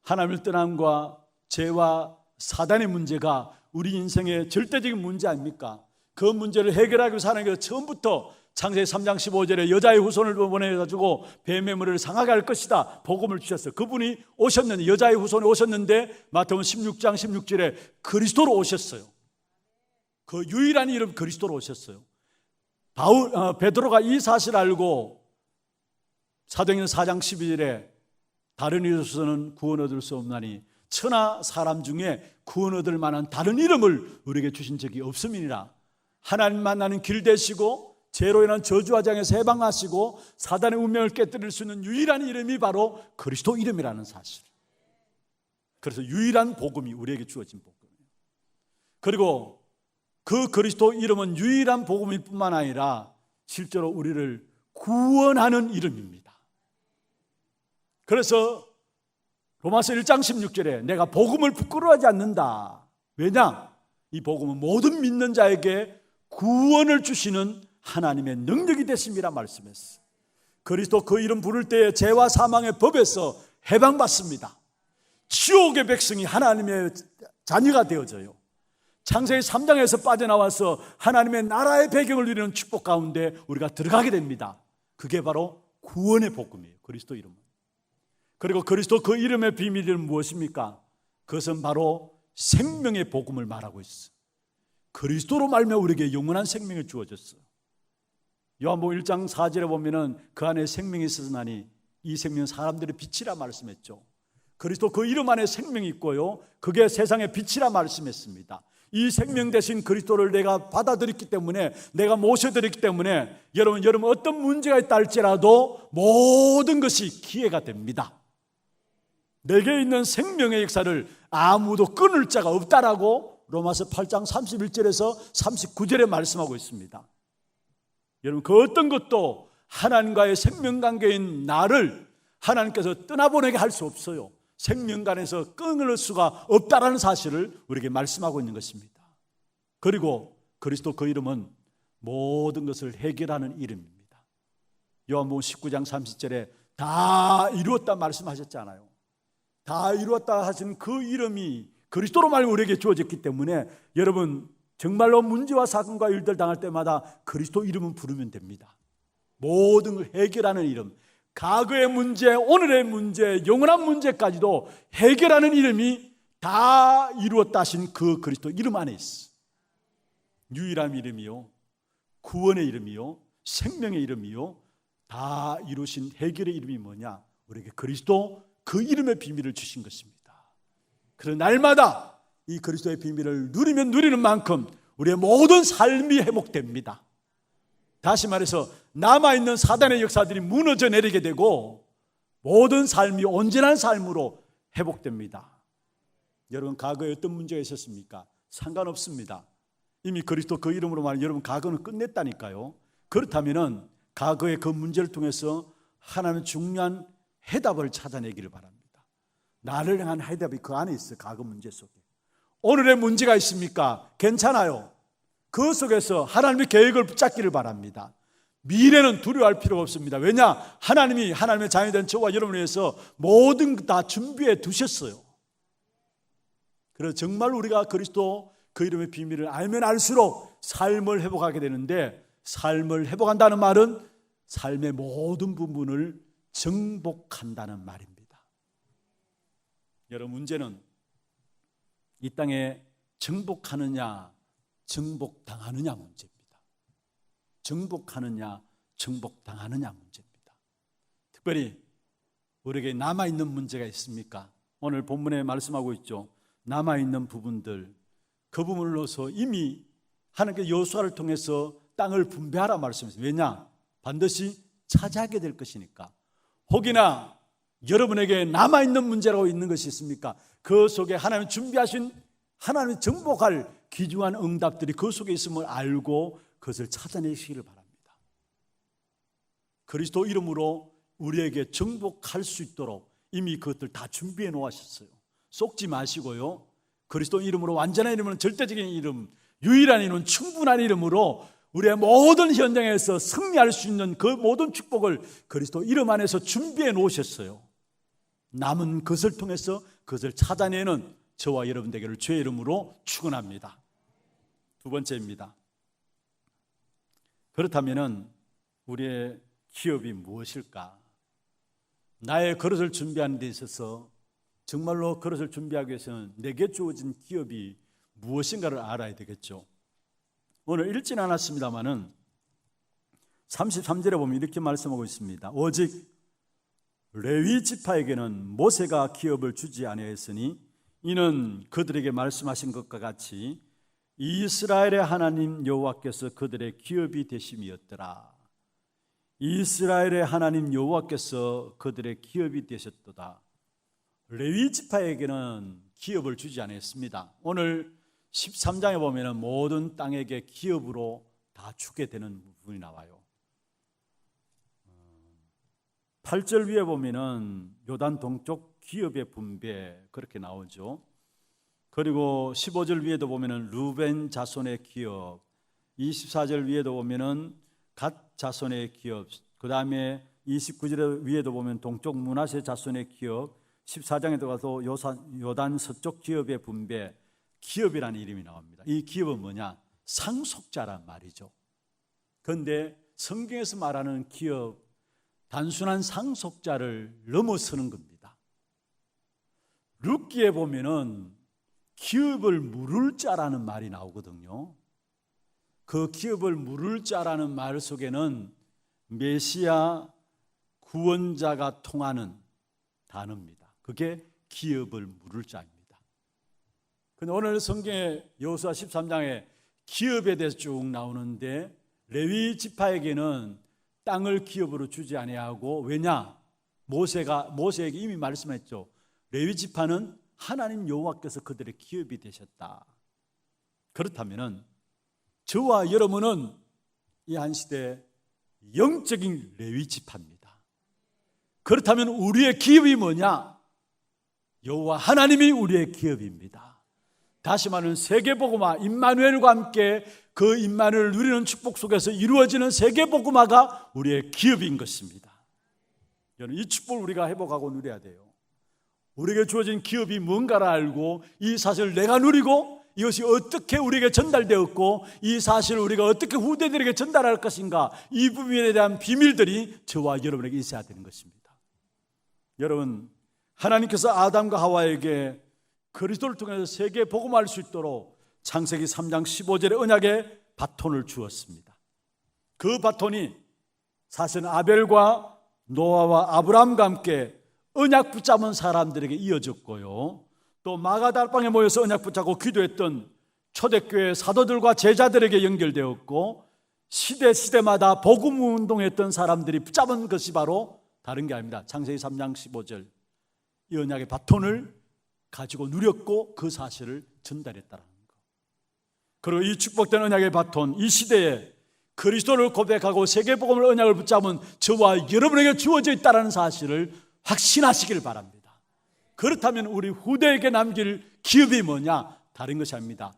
하나님을 떠남과 죄와 사단의 문제가 우리 인생의 절대적인 문제 아닙니까? 그 문제를 해결하기 위해서 하나님께서 처음부터 창세기 3장 15절에 여자의 후손을 보내가지고 뱀의 머리를 상하게 할 것이다 복음을 주셨어요. 그분이 오셨는데, 여자의 후손이 오셨는데 마태복음 16장 16절에 그리스도로 오셨어요. 그 유일한 이름 그리스도로 오셨어요. 베드로가 이 사실을 알고 사도행전 4장 12절에 다른 이름으로서는 구원 얻을 수 없나니 천하 사람 중에 구원 얻을 만한 다른 이름을 우리에게 주신 적이 없음이니라. 하나님 만나는 길 되시고 죄로 인한 저주와 장에서 해방하시고 사단의 운명을 깨뜨릴 수 있는 유일한 이름이 바로 그리스도 이름이라는 사실. 그래서 유일한 복음이 우리에게 주어진 복음이에요. 그리고 그 그리스도 이름은 유일한 복음일 뿐만 아니라 실제로 우리를 구원하는 이름입니다. 그래서 로마서 1장 16절에 내가 복음을 부끄러워하지 않는다. 왜냐? 이 복음은 모든 믿는 자에게 구원을 주시는 하나님의 능력이 되심이라 말씀했어요. 그리스도 그 이름 부를 때에 죄와 사망의 법에서 해방받습니다. 지옥의 백성이 하나님의 자녀가 되어져요. 창세기 3장에서 빠져나와서 하나님의 나라의 배경을 누리는 축복 가운데 우리가 들어가게 됩니다. 그게 바로 구원의 복음이에요. 그리스도 이름은. 그리고 그리스도 그 이름의 비밀은 무엇입니까? 그것은 바로 생명의 복음을 말하고 있어요. 그리스도로 말미암아 우리에게 영원한 생명이 주어졌어요. 요한복음 1장 4절에 보면은 그 안에 생명이 있으나니 이 생명은 사람들의 빛이라 말씀했죠. 그리스도 그 이름 안에 생명이 있고요, 그게 세상의 빛이라 말씀했습니다. 이 생명 대신 그리스도를 내가 받아들였기 때문에, 내가 모셔드렸기 때문에 여러분 어떤 문제가 있다 할지라도 모든 것이 기회가 됩니다. 내게 있는 생명의 역사를 아무도 끊을 자가 없다라고 로마서 8장 31절에서 39절에 말씀하고 있습니다. 여러분, 그 어떤 것도 하나님과의 생명관계인 나를 하나님께서 떠나보내게 할 수 없어요. 생명관에서 끊을 수가 없다라는 사실을 우리에게 말씀하고 있는 것입니다. 그리고 그리스도 그 이름은 모든 것을 해결하는 이름입니다. 요한복음 19장 30절에 다 이루었다 말씀하셨잖아요. 다 이루었다 하신 그 이름이 그리스도로 말미암아 우리에게 주어졌기 때문에 여러분, 정말로 문제와 사건과 일들 당할 때마다 그리스도 이름은 부르면 됩니다. 모든 걸 해결하는 이름, 과거의 문제, 오늘의 문제, 영원한 문제까지도 해결하는 이름이 다 이루었다 하신 그 그리스도 이름 안에 있어. 유일한 이름이요, 구원의 이름이요, 생명의 이름이요, 다 이루신 해결의 이름이 뭐냐? 우리에게 그리스도 그 이름의 비밀을 주신 것입니다. 그런 날마다 이 그리스도의 비밀을 누리면 누리는 만큼 우리의 모든 삶이 회복됩니다. 다시 말해서 남아있는 사단의 역사들이 무너져 내리게 되고 모든 삶이 온전한 삶으로 회복됩니다. 여러분, 과거에 어떤 문제가 있었습니까? 상관없습니다. 이미 그리스도 그 이름으로 말하면 여러분 과거는 끝냈다니까요. 그렇다면 과거의 그 문제를 통해서 하나님의 중요한 해답을 찾아내기를 바랍니다. 나를 향한 해답이 그 안에 있어요. 과거 문제 속에. 오늘의 문제가 있습니까? 괜찮아요. 그 속에서 하나님의 계획을 붙잡기를 바랍니다. 미래는 두려워할 필요가 없습니다. 왜냐? 하나님이 하나님의 자녀된 저와 여러분을 위해서 모든 다 준비해 두셨어요. 그래서 정말 우리가 그리스도 그 이름의 비밀을 알면 알수록 삶을 회복하게 되는데, 삶을 회복한다는 말은 삶의 모든 부분을 정복한다는 말입니다. 여러분, 문제는 이 땅에 정복하느냐 정복당하느냐 문제입니다. 정복하느냐 정복당하느냐 문제입니다. 특별히 우리에게 남아있는 문제가 있습니까? 오늘 본문에 말씀하고 있죠. 남아있는 부분들, 그 부분으로서 이미 하나님께서 여호수아를 통해서 땅을 분배하라 말씀했습니다. 왜냐? 반드시 차지하게 될 것이니까. 혹이나 여러분에게 남아있는 문제라고 있는 것이 있습니까? 그 속에 하나님 준비하신, 하나님이 정복할 귀중한 응답들이 그 속에 있음을 알고 그것을 찾아내시기를 바랍니다. 그리스도 이름으로 우리에게 정복할 수 있도록 이미 그것들 다 준비해 놓으셨어요. 속지 마시고요. 그리스도 이름으로, 완전한 이름은 절대적인 이름, 유일한 이름은 충분한 이름으로 우리의 모든 현장에서 승리할 수 있는 그 모든 축복을 그리스도 이름 안에서 준비해 놓으셨어요. 남은 것을 통해서 그것을 찾아내는 저와 여러분 되기를 주의 이름으로 축원합니다. 두 번째입니다. 그렇다면 우리의 기업이 무엇일까? 나의 그릇을 준비하는 데 있어서 정말로 그릇을 준비하기 위해서는 내게 주어진 기업이 무엇인가를 알아야 되겠죠. 오늘 읽진 않았습니다마는 33절에 보면 이렇게 말씀하고 있습니다. 오직 레위 지파에게는 모세가 기업을 주지 아니하였으니 이는 그들에게 말씀하신 것과 같이 이스라엘의 하나님 여호와께서 그들의 기업이 되심이었더라. 이스라엘의 하나님 여호와께서 그들의 기업이 되셨도다. 레위 지파에게는 기업을 주지 않았습니다. 오늘 13장에 보면 모든 땅에게 기업으로 다 주게 되는 부분이 나와요. 8절 위에 보면은 요단 동쪽 기업의 분배 그렇게 나오죠. 그리고 15절 위에도 보면은 루벤 자손의 기업, 24절 위에도 보면은 갓 자손의 기업, 그 다음에 29절 위에도 보면 동쪽 므낫세 자손의 기업, 14장에 들어가서 요단 서쪽 기업의 분배, 기업이라는 이름이 나옵니다. 이 기업은 뭐냐? 상속자란 말이죠. 그런데 성경에서 말하는 기업, 단순한 상속자를 넘어서는 겁니다. 룻기에 보면은 기업을 물을 자라는 말이 나오거든요. 그 기업을 물을 자라는 말 속에는 메시아 구원자가 통하는 단어입니다. 그게 기업을 물을 자입니다. 근데 오늘 성경의 여호수아 13장에 기업에 대해서 쭉 나오는데 레위 지파에게는 땅을 기업으로 주지 아니하고, 왜냐? 모세에게 이미 말씀했죠. 레위 지파는 하나님 여호와께서 그들의 기업이 되셨다. 그렇다면은 저와 여러분은 이 한 시대 영적인 레위 지파입니다. 그렇다면 우리의 기업이 뭐냐? 여호와 하나님이 우리의 기업입니다. 다시 말하는 세계복음화, 임마누엘과 함께 그 임마누엘을 누리는 축복 속에서 이루어지는 세계복음화가 우리의 기업인 것입니다. 여러분, 이 축복을 우리가 회복하고 누려야 돼요. 우리에게 주어진 기업이 뭔가를 알고 이 사실을 내가 누리고 이것이 어떻게 우리에게 전달되었고 이 사실을 우리가 어떻게 후대들에게 전달할 것인가, 이 부분에 대한 비밀들이 저와 여러분에게 있어야 되는 것입니다. 여러분, 하나님께서 아담과 하와에게 그리스도를 통해서 세계에 복음할 수 있도록 창세기 3장 15절의 언약의 바톤을 주었습니다. 그 바톤이 사실은 아벨과 노아와 아브라함과 함께 언약 붙잡은 사람들에게 이어졌고요, 또 마가달방에 모여서 언약 붙잡고 기도했던 초대교회 사도들과 제자들에게 연결되었고, 시대마다 복음 운동했던 사람들이 붙잡은 것이 바로 다른 게 아닙니다. 창세기 3장 15절 이 언약의 바톤을 가지고 누렸고 그 사실을 전달했다는 것. 그리고 이 축복된 언약의 바톤, 이 시대에 그리스도를 고백하고 세계복음을 언약을 붙잡은 저와 여러분에게 주어져 있다는 사실을 확신하시길 바랍니다. 그렇다면 우리 후대에게 남길 기업이 뭐냐? 다른 것이 아닙니다.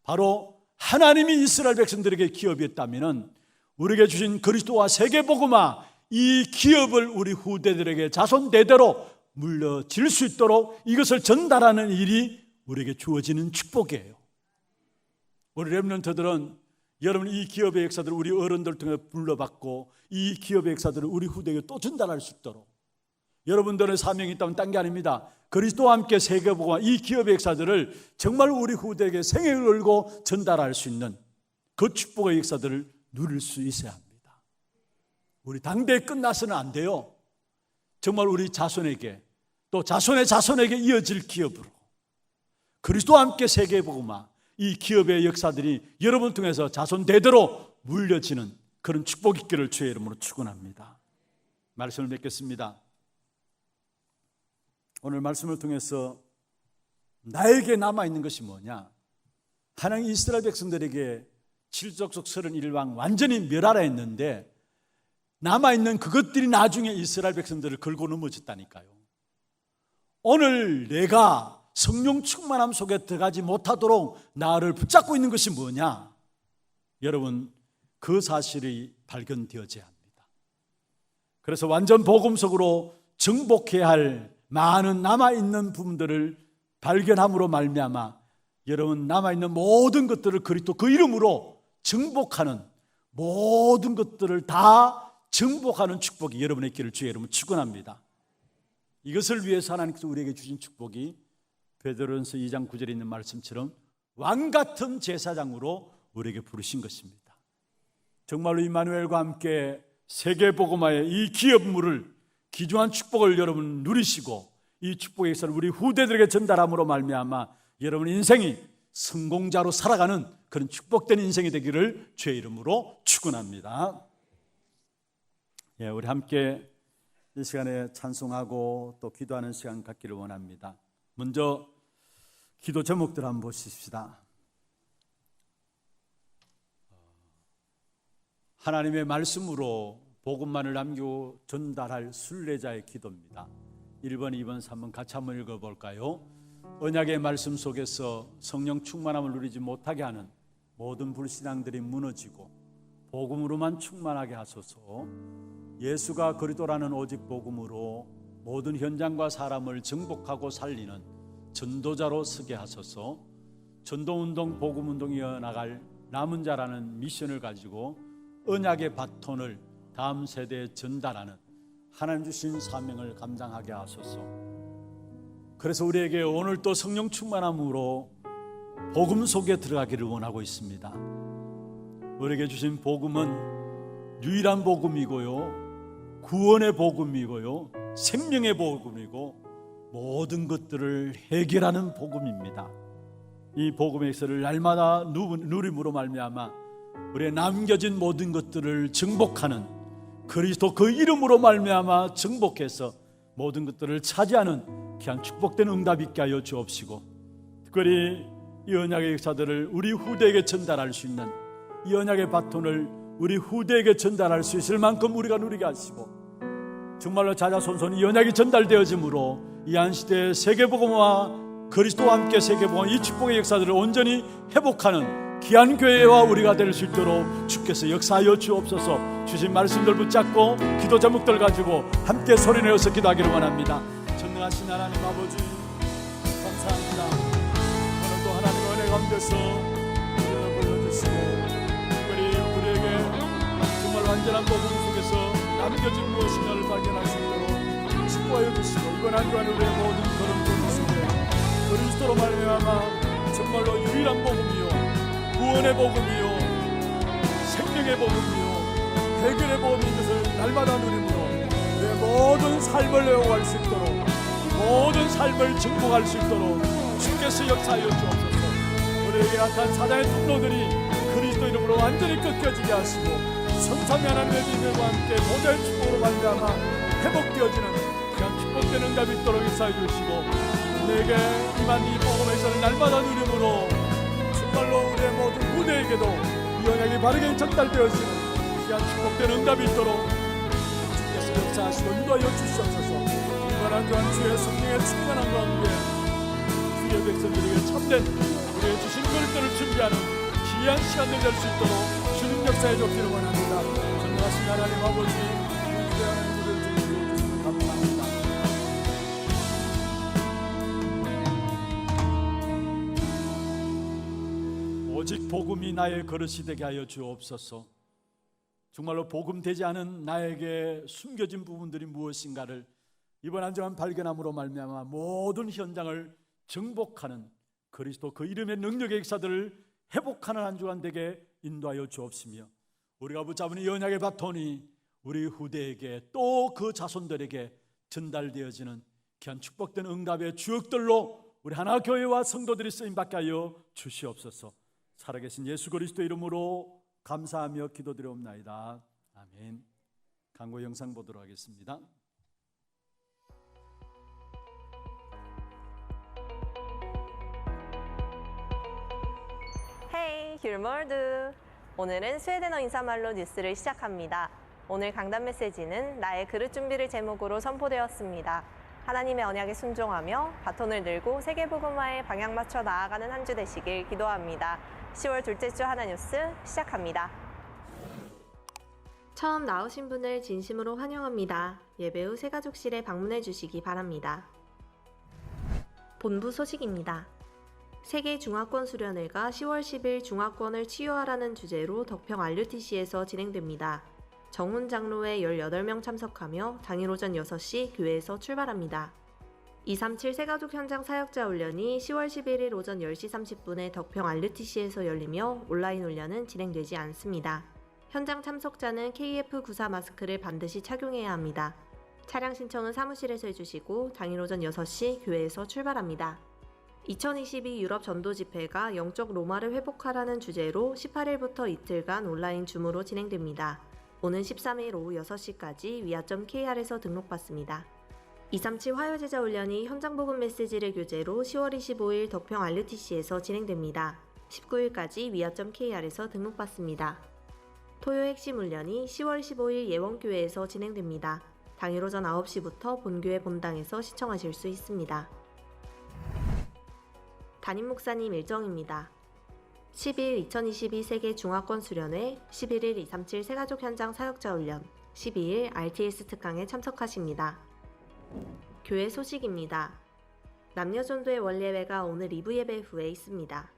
바로 하나님이 이스라엘 백성들에게 기업이었다면 우리에게 주신 그리스도와 세계복음화, 이 기업을 우리 후대들에게 자손 대대로 물려질 수 있도록 이것을 전달하는 일이 우리에게 주어지는 축복이에요. 우리 렘넌트들은 여러분 이 기업의 역사들을 우리 어른들 통해 불러받고 이 기업의 역사들을 우리 후대에게 또 전달할 수 있도록 여러분들의 사명이 있다면 딴 게 아닙니다. 그리스도와 함께 세계복음화 이 기업의 역사들을 정말 우리 후대에게 생애를 걸고 전달할 수 있는 그 축복의 역사들을 누릴 수 있어야 합니다. 우리 당대에 끝나서는 안 돼요. 정말 우리 자손에게 또 자손의 자손에게 이어질 기업으로 그리스도와 함께 세계복음화 이 기업의 역사들이 여러분 통해서 자손 대대로 물려지는 그런 축복 있기를 주의 이름으로 축원합니다. 말씀을 맺겠습니다. 오늘 말씀을 통해서 나에게 남아있는 것이 뭐냐? 하나님 이스라엘 백성들에게 칠족속 31왕 완전히 멸하라 했는데 남아있는 그것들이 나중에 이스라엘 백성들을 걸고 넘어졌다니까요. 오늘 내가 성령 충만함 속에 들어가지 못하도록 나를 붙잡고 있는 것이 뭐냐? 여러분 그 사실이 발견되어져야 합니다. 그래서 완전 복음 속으로 정복해야 할 많은 남아있는 부분들을 발견함으로 말미암아 여러분 남아있는 모든 것들을 그리스도 그 이름으로 정복하는 모든 것들을 다 정복하는 축복이 여러분의 길을 주의 이름으로 축원합니다. 이것을 위해서 하나님께서 우리에게 주신 축복이 베드로전서 2장 9절에 있는 말씀처럼 왕같은 제사장으로 우리에게 부르신 것입니다. 정말로 임마누엘과 함께 세계복음화의 이 기업물을 귀중한 축복을 여러분 누리시고 이 축복의 역사를 우리 후대들에게 전달함으로 말미암아 여러분 인생이 성공자로 살아가는 그런 축복된 인생이 되기를 주의 이름으로 축원합니다. 예, 우리 함께 이 시간에 찬송하고 또 기도하는 시간 갖기를 원합니다. 먼저 기도 제목들 한번 보십시다. 하나님의 말씀으로 복음만을 남기고 전달할 순례자의 기도입니다. 1번, 2번, 3번 같이 한번 읽어볼까요? 언약의 말씀 속에서 성령 충만함을 누리지 못하게 하는 모든 불신앙들이 무너지고 복음으로만 충만하게 하소서. 예수가 그리스도라는 오직 복음으로 모든 현장과 사람을 정복하고 살리는 전도자로 서게 하소서. 전도운동, 복음운동이 이어나갈 남은 자라는 미션을 가지고 언약의 바톤을 다음 세대에 전달하는 하나님 주신 사명을 감당하게 하소서. 그래서 우리에게 오늘 또 성령 충만함으로 복음 속에 들어가기를 원하고 있습니다. 우리에게 주신 복음은 유일한 복음이고요, 구원의 복음이고요, 생명의 복음이고 모든 것들을 해결하는 복음입니다. 이 복음의 역사를 날마다 누림으로 말미암아 우리의 남겨진 모든 것들을 정복하는 그리스도 그 이름으로 말미암아 정복해서 모든 것들을 차지하는 귀한 축복된 응답 있게 하여 주옵시고, 특별히 이 언약의 역사들을 우리 후대에게 전달할 수 있는 이 언약의 바톤을 우리 후대에게 전달할 수 있을 만큼 우리가 누리게 하시고, 정말로 자자손손 이 언약이 전달되어짐으로 이 한시대의 세계복음과 그리스도와 함께 세계복음 이 축복의 역사들을 온전히 회복하는 귀한 교회와 우리가 될 수 있도록 주께서 역사하여 주옵소서. 주신 말씀들 붙잡고 기도 제목들 가지고 함께 소리내어서 기도하기를 원합니다. 전능하신 하나님 아버지 감사합니다. 오늘도 하나님의 은혜 가운데서 우리를 불러주시고 특별히 우리에게 정말 완전한 복음 속에서 남겨진 무엇인가를 발견할 수 있도록 축복하여 주시고, 이번 한 주간 우리의 모든 걸음들 속에 그리스도로 말미암아 정말로 유일한 복음이요, 구원의 복음이요, 생명의 복음이요, 해결의 복음인 것을 날마다 누림으로 우리의 모든 삶을 외워갈 수 있도록, 모든 삶을 정복할 수 있도록 주께서 역사하여 주옵소서. 우리에게 약한 사단의 통로들이 그리스도 이름으로 완전히 꺾여지게 하시고, 성삼위 하나님의 믿음과 함께 모자의 축복으로 말미암아 회복되어지는 그냥 축복된 응답이 있도록 역사해 주시고, 내게 임한 이 복음에서는 날마다 누림으로 정말로 우리의 모든 후대에게도 이 언약이 바르게 전달되어지는 귀한 축복된 응답이 있도록 주께서 역사하시고 인도하여 주시옵소서. 이번 한 주간 주의 성령의 충만함과 함께 주의 백성들에게 참된 우리의 주신 그릇들을 준비하는 귀한 시간들 될 수 있도록 주님 역사해 주시기를 원합니다. 전능하신 하나님 아버지, 우리 하나님을 주시고 감사합니다. 오직 오직 복음이 나의 그릇이 되게 하여 주옵소서. 정말로 복음 되지 않은 나에게 숨겨진 부분들이 무엇인가를 이번 한 주간 발견함으로 말미암아 모든 현장을 정복하는 그리스도 그 이름의 능력의 역사들을 회복하는 한 주간 되게 인도하여 주옵시며, 우리가 붙잡은 이 언약의 바톤이 우리 후대에게 또 그 자손들에게 전달되어지는 귀한 축복된 응답의 주역들로 우리 하나교회와 성도들이 쓰임받게 하여 주시옵소서. 살아계신 예수 그리스도 이름으로 감사하며 기도드리옵나이다. 아멘. 강고 영상 보도록 하겠습니다. 헤이 귤몰드, 오늘은 스웨덴어 인사말로 뉴스를 시작합니다. 오늘 강단 메시지는 나의 그릇 준비를 제목으로 선포되었습니다. 하나님의 언약에 순종하며 바톤을 들고 세계복음화에 방향 맞춰 나아가는 한 주 되시길 기도합니다. 10월 둘째 주 하나 뉴스 시작합니다. 처음 나오신 분을 진심으로 환영합니다. 예배 후 새가족실에 방문해 주시기 바랍니다. 본부 소식입니다. 세계 중화권 수련회가 10월 10일 중화권을 치유하라는 주제로 덕평 RUTC에서 진행됩니다. 정훈 장로회 18명 참석하며 당일 오전 6시 교회에서 출발합니다. 237 새가족 현장 사역자 훈련이 10월 11일 오전 10시 30분에 덕평 RUTC에서 열리며 온라인 훈련은 진행되지 않습니다. 현장 참석자는 KF94 마스크를 반드시 착용해야 합니다. 차량 신청은 사무실에서 해주시고 당일 오전 6시 교회에서 출발합니다. 2022 유럽 전도 집회가 영적 로마를 회복하라는 주제로 18일부터 이틀간 온라인 줌으로 진행됩니다. 오는 13일 오후 6시까지 위아.kr에서 등록받습니다. 237 화요제자 훈련이 현장복음 메시지를 교재로 10월 25일 덕평 RUTC에서 진행됩니다. 19일까지 위아.kr에서 등록받습니다. 토요 핵심 훈련이 10월 15일 예원교회에서 진행됩니다. 당일 오전 9시부터 본교회 본당에서 시청하실 수 있습니다. 담임 목사님 일정입니다. 10일 2022 세계 중화권 수련회, 11일 237 새가족 현장 사역자 훈련, 12일 RTS 특강에 참석하십니다. 교회 소식입니다. 남녀전도의 원례회가 오늘 2부 예배 후에 있습니다.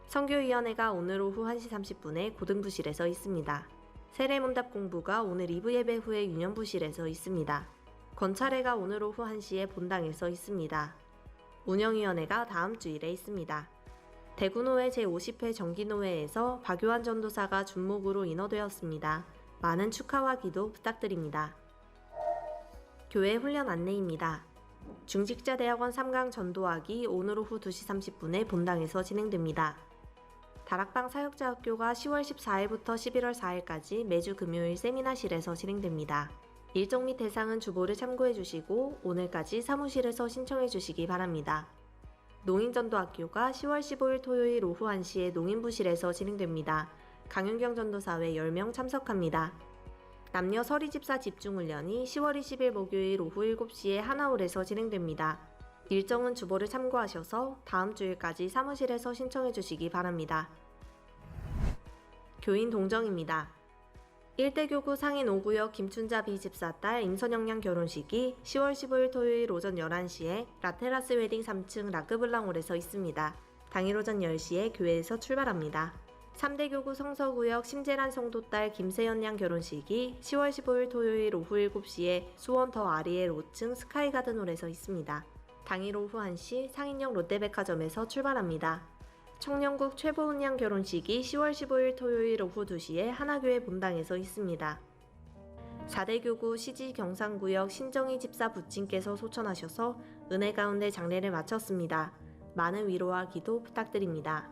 선교위원회가 오늘 오후 1시 30분에 고등부실에서 있습니다. 세례문답 공부가 오늘 2부 예배 후에 유년부실에서 있습니다. 권차례가 오늘 오후 1시에 본당에서 있습니다. 운영위원회가 다음 주일에 있습니다. 대구노회 제50회 정기노회에서 박요한 전도사가 준목으로 인허되었습니다. 많은 축하와 기도 부탁드립니다. 교회 훈련 안내입니다. 중직자대학원 3강 전도학이 오늘 오후 2시 30분에 본당에서 진행됩니다. 다락방 사역자학교가 10월 14일부터 11월 4일까지 매주 금요일 세미나실에서 진행됩니다. 일정 및 대상은 주보를 참고해 주시고 오늘까지 사무실에서 신청해 주시기 바랍니다. 농인전도학교가 10월 15일 토요일 오후 1시에 농인부실에서 진행됩니다. 강윤경 전도사회 10명 참석합니다. 남녀 서리집사 집중훈련이 10월 20일 목요일 오후 7시에 하나홀에서 진행됩니다. 일정은 주보를 참고하셔서 다음 주일까지 사무실에서 신청해 주시기 바랍니다. 교인 동정입니다. 1대교구 상인 5구역 김춘자 비집사 딸 임선영 양 결혼식이 10월 15일 토요일 오전 11시에 라테라스 웨딩 3층 라크블랑홀에서 있습니다. 당일 오전 10시에 교회에서 출발합니다. 3대교구 성서구역 심재란 성도 딸 김세연 양 결혼식이 10월 15일 토요일 오후 7시에 수원 더 아리엘 5층 스카이가든홀에서 있습니다. 당일 오후 1시 상인역 롯데백화점에서 출발합니다. 청년국 최보은 양 결혼식이 10월 15일 토요일 오후 2시에 하나교회 본당에서 있습니다. 4대교구 시지 경상구역 신정희 집사 부친께서 소천하셔서 은혜 가운데 장례를 마쳤습니다. 많은 위로와 기도 부탁드립니다.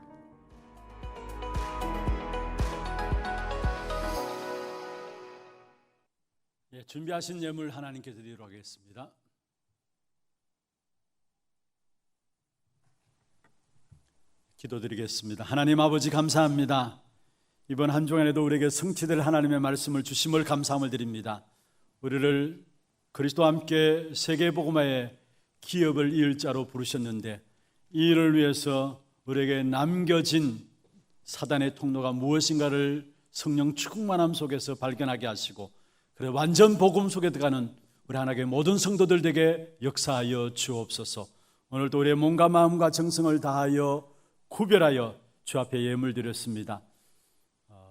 준비하신 예물 하나님께 드리도록 하겠습니다. 기도드리겠습니다. 하나님 아버지 감사합니다. 이번 한 주간에도 우리에게 성취될 하나님의 말씀을 주심을 감사함을 드립니다. 우리를 그리스도와 함께 세계복음화의 기업을 이을 자로 부르셨는데 이 일을 위해서 우리에게 남겨진 사단의 통로가 무엇인가를 성령 충만함 속에서 발견하게 하시고 그래 완전 복음 속에 들어가는 우리 하나님의 모든 성도들에게 역사하여 주옵소서. 오늘도 우리의 몸과 마음과 정성을 다하여 구별하여 주 앞에 예물 드렸습니다.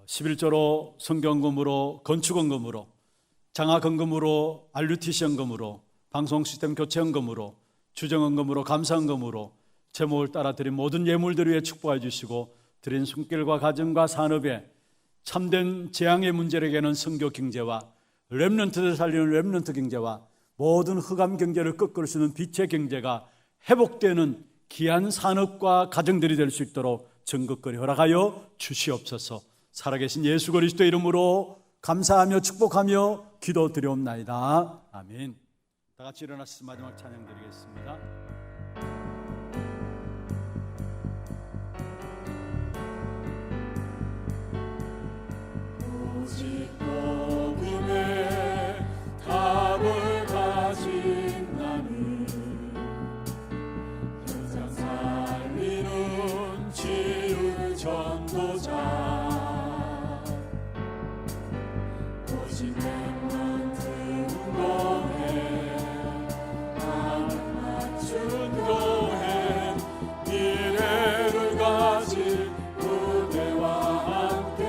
11조로 성경금으로, 건축원금으로, 장학헌금으로, RUTC 헌금으로, 방송시스템 교체헌금으로, 주정헌금으로, 감사헌금으로 제목을 따라 드린 모든 예물들 위해 축복해 주시고, 드린 손길과 가정과 산업에 참된 재앙의 문제를 해결하는 선교 경제와 렘넌트를 살리는 렘넌트 경제와 모든 흑암 경제를 꺾을 수 있는 빛의 경제가 회복되는 귀한 산업과 가정들이 될 수 있도록 전극거리 허락하여 주시옵소서. 살아계신 예수 그리스도의 이름으로 감사하며 축복하며 기도드리옵나이다. 아멘. 다 같이 일어나서 마지막 찬양 드리겠습니다. 오직 복음의 답을 가진 나는 현장 살리는 치유 전도자, 오직 렘넌트 운동회, 나는 맞춘 교회, 미래를 가진 후대와 함께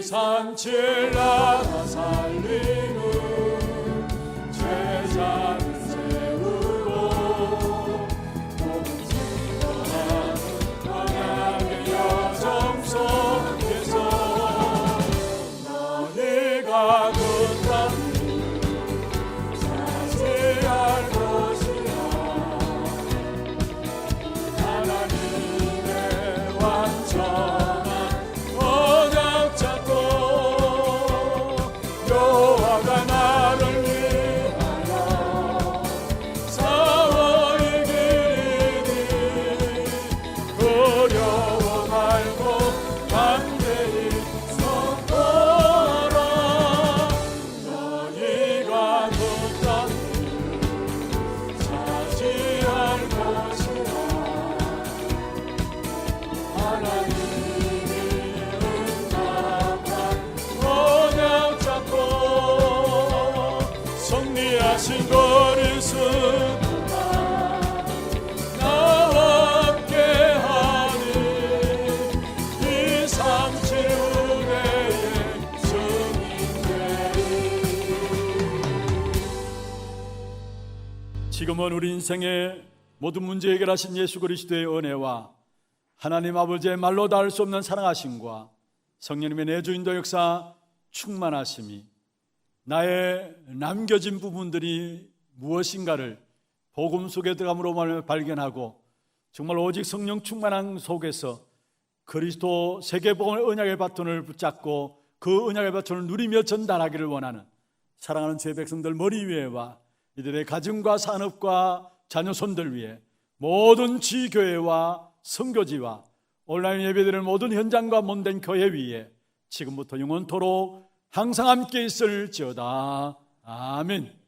산칠 나라 살리는 제자를 세우고 복음 증거하는 언약의 여정 속에서 너희가 그 땅을 차지할 것이라. 하나님의 완전한 언약 잡고 여호와가 나를 위하여 싸워 이기리니 두려워 말고 담대히 선포하라. 너희가 그 땅을 차지할 것이라. 하나님이 응답한 언약 잡고 승리하신 그리스도가 나와 함께하니 이 삼칠 후대의 승인되리. 지금은 우리 인생의 모든 문제 해결하신 예수 그리스도의 은혜와 하나님 아버지의 말로 닿을 수 없는 사랑하심과 성령님의 내주인도 역사 충만하심이 나의 남겨진 부분들이 무엇인가를 복음 속에 들어감으로 발견하고 정말 오직 성령 충만한 속에서 그리스도 세계복음의 언약의 바톤을 붙잡고 그 언약의 바톤을 누리며 전달하기를 원하는 사랑하는 제 백성들 머리 위에와 이들의 가정과 산업과 자녀손들 위해 모든 지교회와 선교지와 온라인 예배드리는 모든 현장과 몸된 교회 위에 지금부터 영원토록 항상 함께 있을지어다. 아멘.